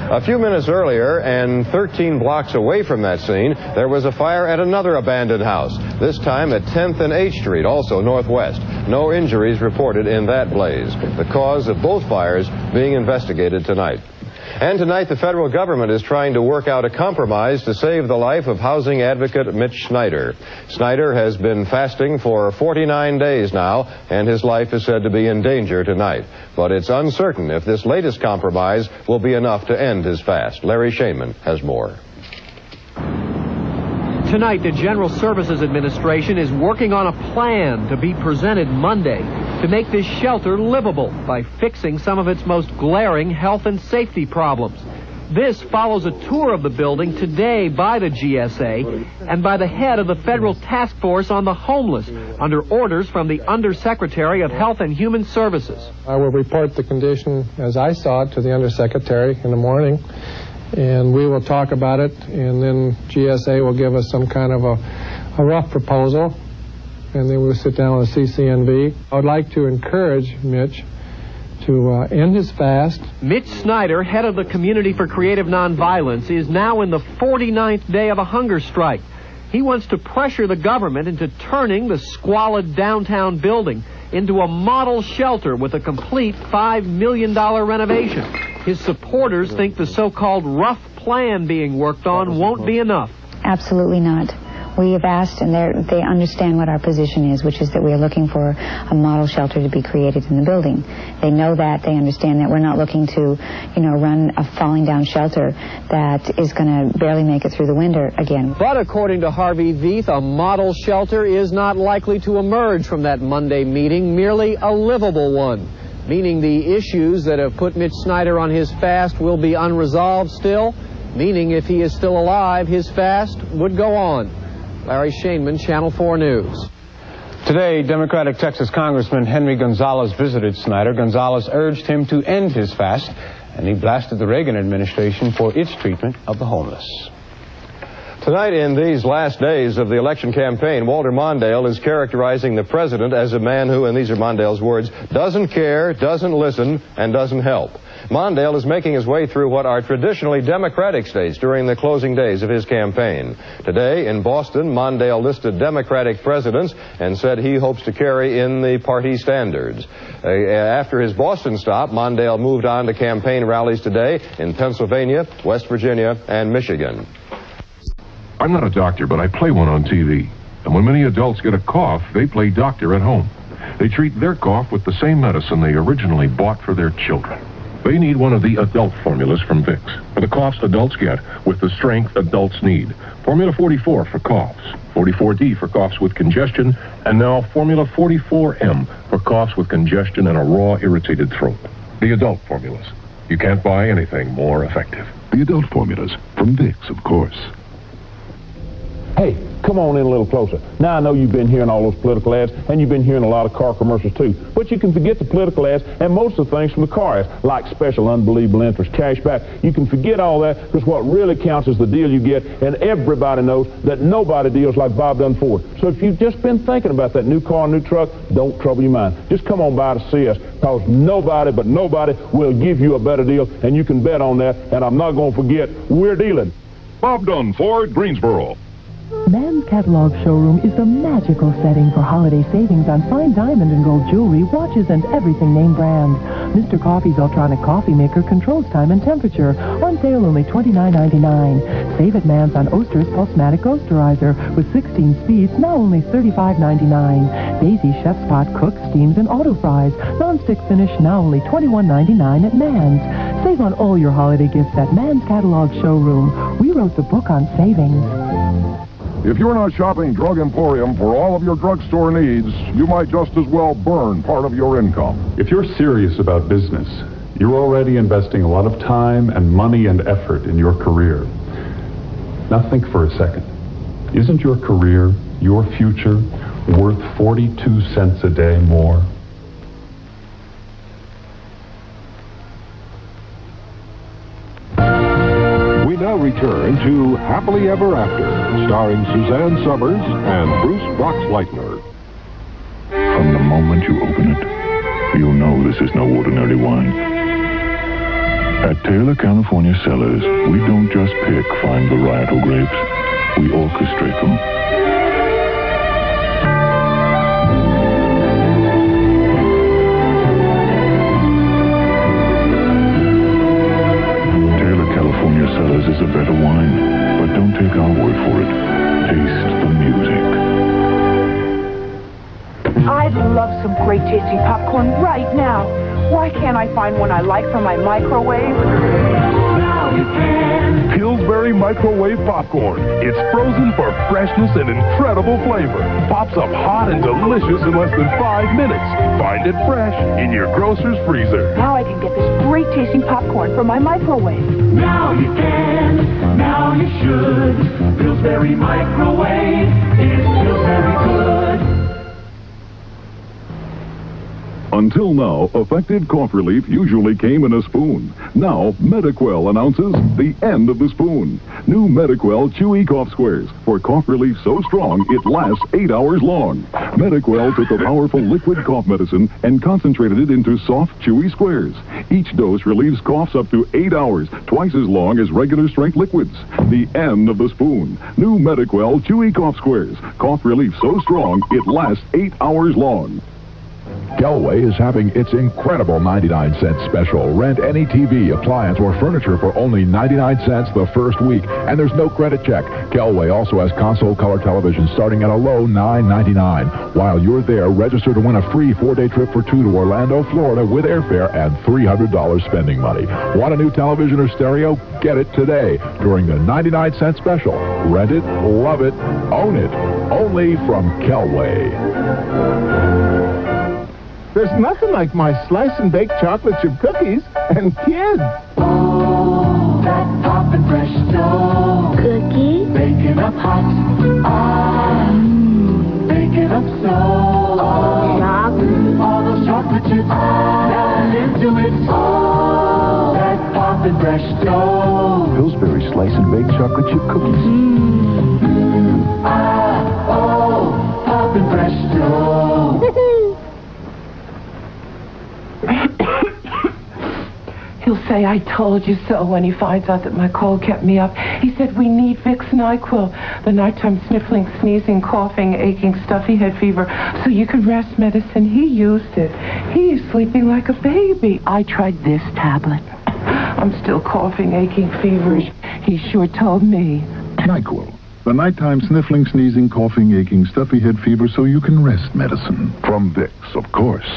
A few minutes earlier, and 13 blocks away from that scene, there was a fire at another abandoned house, this time at 10th and H Street, also northwest. No injuries reported in that blaze. The cause of both fires being investigated tonight. And tonight, the federal government is trying to work out a compromise to save the life of housing advocate Mitch Snyder. Snyder has been fasting for 49 days now, and his life is said to be in danger tonight. But it's uncertain if this latest compromise will be enough to end his fast. Larry Shaman has more. Tonight, the General Services Administration is working on a plan to be presented Monday to make this shelter livable by fixing some of its most glaring health and safety problems. This follows a tour of the building today by the GSA and by the head of the Federal Task Force on the Homeless under orders from the Undersecretary of Health and Human Services. I will report the condition as I saw it to the Undersecretary in the morning, and we will talk about it, and then GSA will give us some kind of a rough proposal, and then we'll sit down with CCNB. I would like to encourage Mitch to end his fast. Mitch Snyder, head of the Community for Creative Nonviolence, is now in the 49th day of a hunger strike. He wants to pressure the government into turning the squalid downtown building into a model shelter with a complete $5 million renovation. His supporters think the so-called rough plan being worked on won't be enough. Absolutely not. We have asked, and they understand what our position is, which is that we are looking for a model shelter to be created in the building. They know that. They understand that we're not looking to, run a falling down shelter that is going to barely make it through the winter again. But according to Harvey Veith, a model shelter is not likely to emerge from that Monday meeting, merely a livable one, meaning the issues that have put Mitch Snyder on his fast will be unresolved still, meaning if he is still alive, his fast would go on. Larry Shainman, Channel 4 News. Today, Democratic Texas Congressman Henry Gonzalez visited Snyder. Gonzalez urged him to end his fast, and he blasted the Reagan administration for its treatment of the homeless. Tonight, in these last days of the election campaign, Walter Mondale is characterizing the president as a man who, and these are Mondale's words, doesn't care, doesn't listen, and doesn't help. Mondale is making his way through what are traditionally Democratic states during the closing days of his campaign. Today, in Boston, Mondale listed Democratic presidents and said he hopes to carry in the party standards. After his Boston stop, Mondale moved on to campaign rallies today in Pennsylvania, West Virginia, and Michigan. I'm not a doctor, but I play one on TV. And when many adults get a cough, they play doctor at home. They treat their cough with the same medicine they originally bought for their children. They need one of the adult formulas from Vicks, for the coughs adults get with the strength adults need. Formula 44 for coughs, 44D for coughs with congestion, and now Formula 44M for coughs with congestion and a raw, irritated throat. The adult formulas. You can't buy anything more effective. The adult formulas from Vicks, of course. Hey, come on in a little closer. Now, I know you've been hearing all those political ads, and you've been hearing a lot of car commercials, too. But you can forget the political ads and most of the things from the car ads, like special unbelievable interest, cash back. You can forget all that, because what really counts is the deal you get, and everybody knows that nobody deals like Bob done Ford. So if you've just been thinking about that new car, new truck, don't trouble your mind. Just come on by to see us, because nobody but nobody will give you a better deal, and you can bet on that, and I'm not going to forget, we're dealing. Bob Dunn, Ford, Greensboro. Man's Catalog Showroom is the magical setting for holiday savings on fine diamond and gold jewelry, watches, and everything name brand. Mr. Coffee's ultronic coffee maker controls time and temperature. On sale only $29.99. Save at Man's on Oster's Pulsematic Oasterizer with 16 speeds, now only $35.99. Daisy Chef's Pot cooks, steams, and auto fries. Non-stick finish, now only $21.99 at Man's. Save on all your holiday gifts at Man's Catalog Showroom. We wrote the book on savings. If you're not shopping Drug Emporium for all of your drugstore needs, you might just as well burn part of your income. If you're serious about business, you're already investing a lot of time and money and effort in your career. Now think for a second. Isn't your career, your future, worth 42 cents a day more? We now return to Happily Ever After, starring Suzanne Summers and Bruce Boxleitner. From the moment you open it, you'll know this is no ordinary wine. At Taylor California Cellars, we don't just pick fine varietal grapes, we orchestrate them. Taylor California Cellars is a better wine, but don't take our word for it. Taste the music. I'd love some great tasting popcorn right now. Why can't I find one I like for my microwave? Now you can. Pillsbury Microwave Popcorn. It's frozen for freshness and incredible flavor. Pops up hot and delicious in less than 5 minutes. Find it fresh in your grocer's freezer. Now I can get this great tasting popcorn from my microwave. Now you can, now you should. Pillsbury Microwave is Pillsbury good. Until now, effective cough relief usually came in a spoon. Now, Mediquell announces the end of the spoon. New Mediquell Chewy Cough Squares for cough relief so strong it lasts 8 hours long. Mediquell took a powerful liquid cough medicine and concentrated it into soft, chewy squares. Each dose relieves coughs up to 8 hours, twice as long as regular strength liquids. The end of the spoon. New Mediquell Chewy Cough Squares. Cough relief so strong it lasts 8 hours long. Kelway is having its incredible 99-cent special. Rent any TV, appliance, or furniture for only 99 cents the first week, and there's no credit check. Kelway also has console color television starting at a low $9.99. While you're there, register to win a free 4-day trip for two to Orlando, Florida with airfare and $300 spending money. Want a new television or stereo? Get it today during the 99-cent special. Rent it, love it, own it. Only from Kelway. There's nothing like my slice and bake chocolate chip cookies and kids. Oh, that poppin' fresh dough. Cookie? Baking up hot. Baking up so. Chocolate? All those chocolate chips. Down into it. Oh, that poppin' fresh dough. Pillsbury slice and bake chocolate chip cookies. Oh, poppin' fresh dough. He'll say, I told you so, when he finds out that my cold kept me up. He said, we need Vicks NyQuil, the nighttime sniffling, sneezing, coughing, aching, stuffy head fever, so you can rest medicine. He used it. He's sleeping like a baby. I tried this tablet. I'm still coughing, aching, feverish. He sure told me. NyQuil, the nighttime sniffling, sneezing, coughing, aching, stuffy head fever, so you can rest medicine. From Vicks, of course.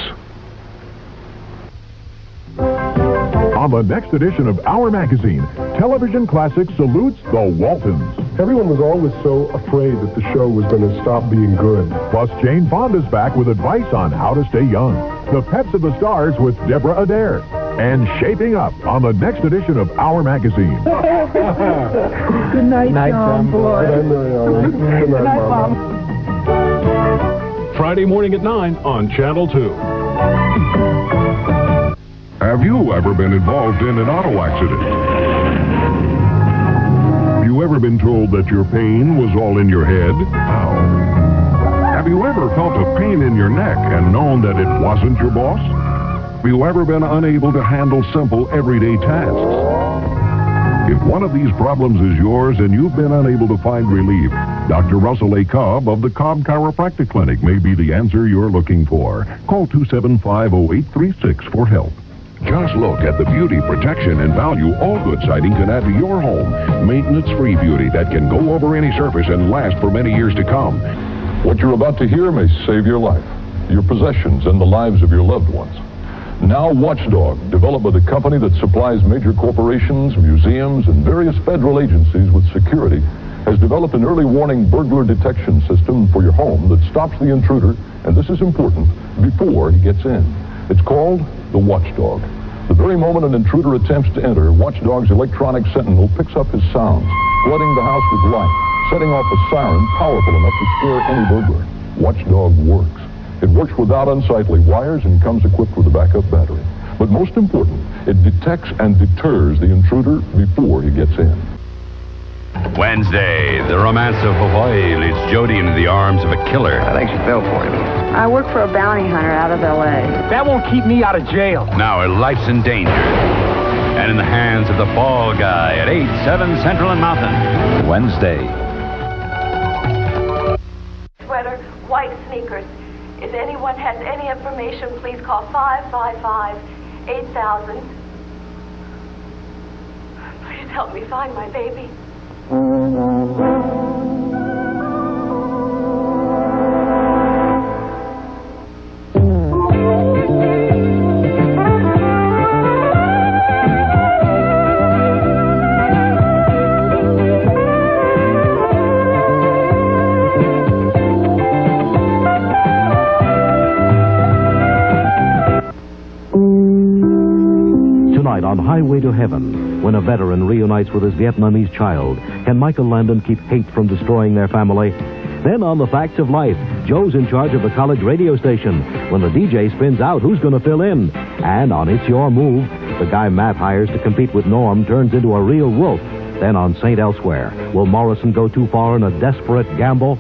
On the next edition of Our Magazine, Television Classic salutes the Waltons. Everyone was always so afraid that the show was going to stop being good. Plus, Jane Fonda's back with advice on how to stay young. The Pets of the Stars with Deborah Adair. And Shaping Up on the next edition of Our Magazine. Good night, John boy. Good night, Mom. Friday morning at 9 on Channel 2. Have you ever been involved in an auto accident? Have you ever been told that your pain was all in your head? How? Have you ever felt a pain in your neck and known that it wasn't your boss? Have you ever been unable to handle simple everyday tasks? If one of these problems is yours and you've been unable to find relief, Dr. Russell A. Cobb of the Cobb Chiropractic Clinic may be the answer you're looking for. Call 275-0836 for help. Just look at the beauty, protection, and value all good siding can add to your home. Maintenance-free beauty that can go over any surface and last for many years to come. What you're about to hear may save your life, your possessions, and the lives of your loved ones. Now Watchdog, developed by the company that supplies major corporations, museums, and various federal agencies with security, has developed an early warning burglar detection system for your home that stops the intruder, and this is important, before he gets in. It's called the Watchdog. The very moment an intruder attempts to enter, Watchdog's electronic sentinel picks up his sounds, flooding the house with light, setting off a siren powerful enough to scare any burglar. Watchdog works. It works without unsightly wires and comes equipped with a backup battery. But most important, it detects and deters the intruder before he gets in. Wednesday, the romance of Hawaii leads Jody into the arms of a killer. I think she fell for him. I work for a bounty hunter out of L.A. That won't keep me out of jail. Now her life's in danger. And in the hands of the fall guy at 8-7 Central and Mountain. Wednesday. Sweater, white sneakers. If anyone has any information, please call 555-8000. Please help me find my baby. Tonight on Highway to Heaven, when a veteran reunites with his Vietnamese child, can Michael Landon keep hate from destroying their family? Then on The Facts of Life, Joe's in charge of the college radio station. When the DJ spins out, who's going to fill in? And on It's Your Move, the guy Matt hires to compete with Norm turns into a real wolf. Then on St. Elsewhere, will Morrison go too far in a desperate gamble?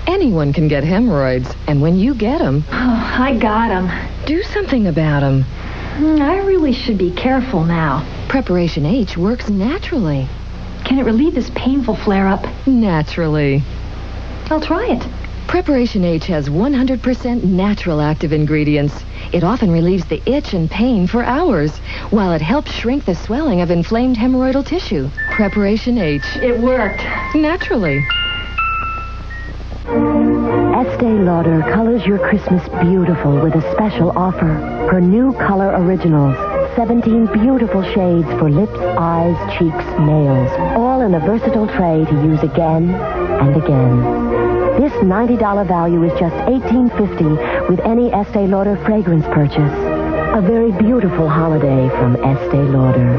Anyone can get hemorrhoids, and when you get them... Oh, I got them. Do something about them. I really should be careful now. Preparation H works naturally. Can it relieve this painful flare-up? Naturally. I'll try it. Preparation H has 100% natural active ingredients. It often relieves the itch and pain for hours, while it helps shrink the swelling of inflamed hemorrhoidal tissue. Preparation H. It worked. Naturally. Estee Lauder colors your Christmas beautiful with a special offer. Her new color originals. 17 beautiful shades for lips, eyes, cheeks, nails. All in a versatile tray to use again and again. This $90 value is just $18.50 with any Estee Lauder fragrance purchase. A very beautiful holiday from Estee Lauder.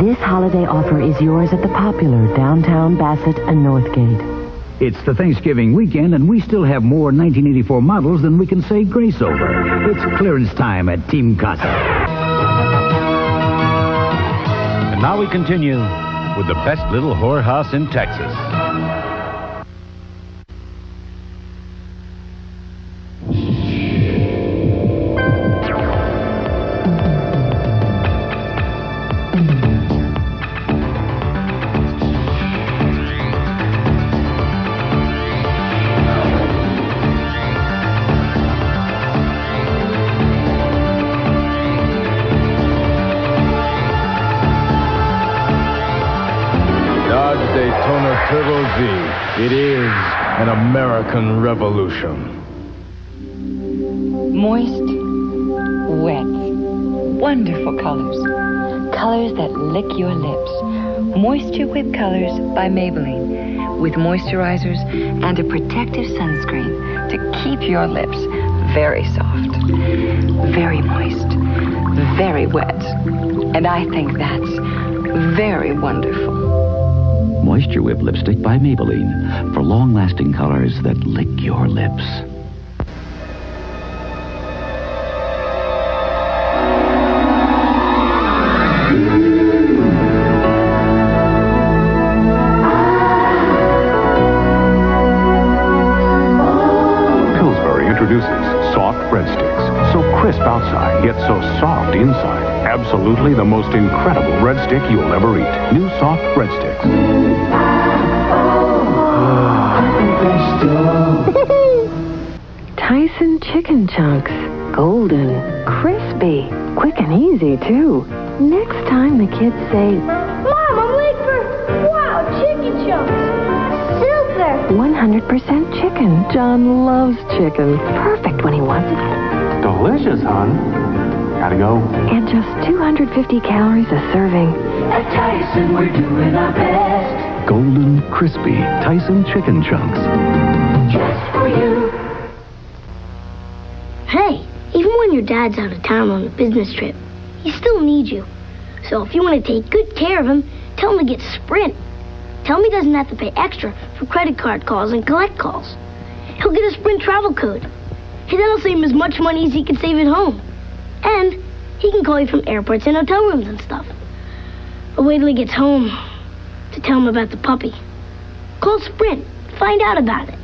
This holiday offer is yours at the popular downtown Bassett and Northgate. It's the Thanksgiving weekend, and we still have more 1984 models than we can say grace over. It's clearance time at Team Casa. And now we continue with the best little whorehouse in Texas. Turbo Z. It is an American revolution. Moist, wet, wonderful colors. Colors that lick your lips. Moisture Whip Colors by Maybelline. With moisturizers and a protective sunscreen to keep your lips very soft, very moist, very wet. And I think that's very wonderful. Moisture Whip Lipstick by Maybelline for long-lasting colors that lick your lips. outside, yet so soft inside. Absolutely the most incredible breadstick you'll ever eat. New soft breadsticks. Tyson chicken chunks. Golden, crispy, quick and easy, too. Next time the kids say, Mom, I'm late for... Wow, chicken chunks. Super. 100% chicken. John loves chicken. Perfect when he wants it. Delicious, hon. Gotta go. And just 250 calories a serving. At Tyson, we're doing our best. Golden, crispy Tyson chicken chunks. Just for you. Hey, even when your dad's out of town on a business trip, he still needs you. So if you want to take good care of him, tell him to get Sprint. Tell him he doesn't have to pay extra for credit card calls and collect calls. He'll get a Sprint travel code. That'll save him as much money as he can save at home. And he can call you from airports and hotel rooms and stuff. But wait till he gets home to tell him about the puppy. Call Sprint. Find out about it.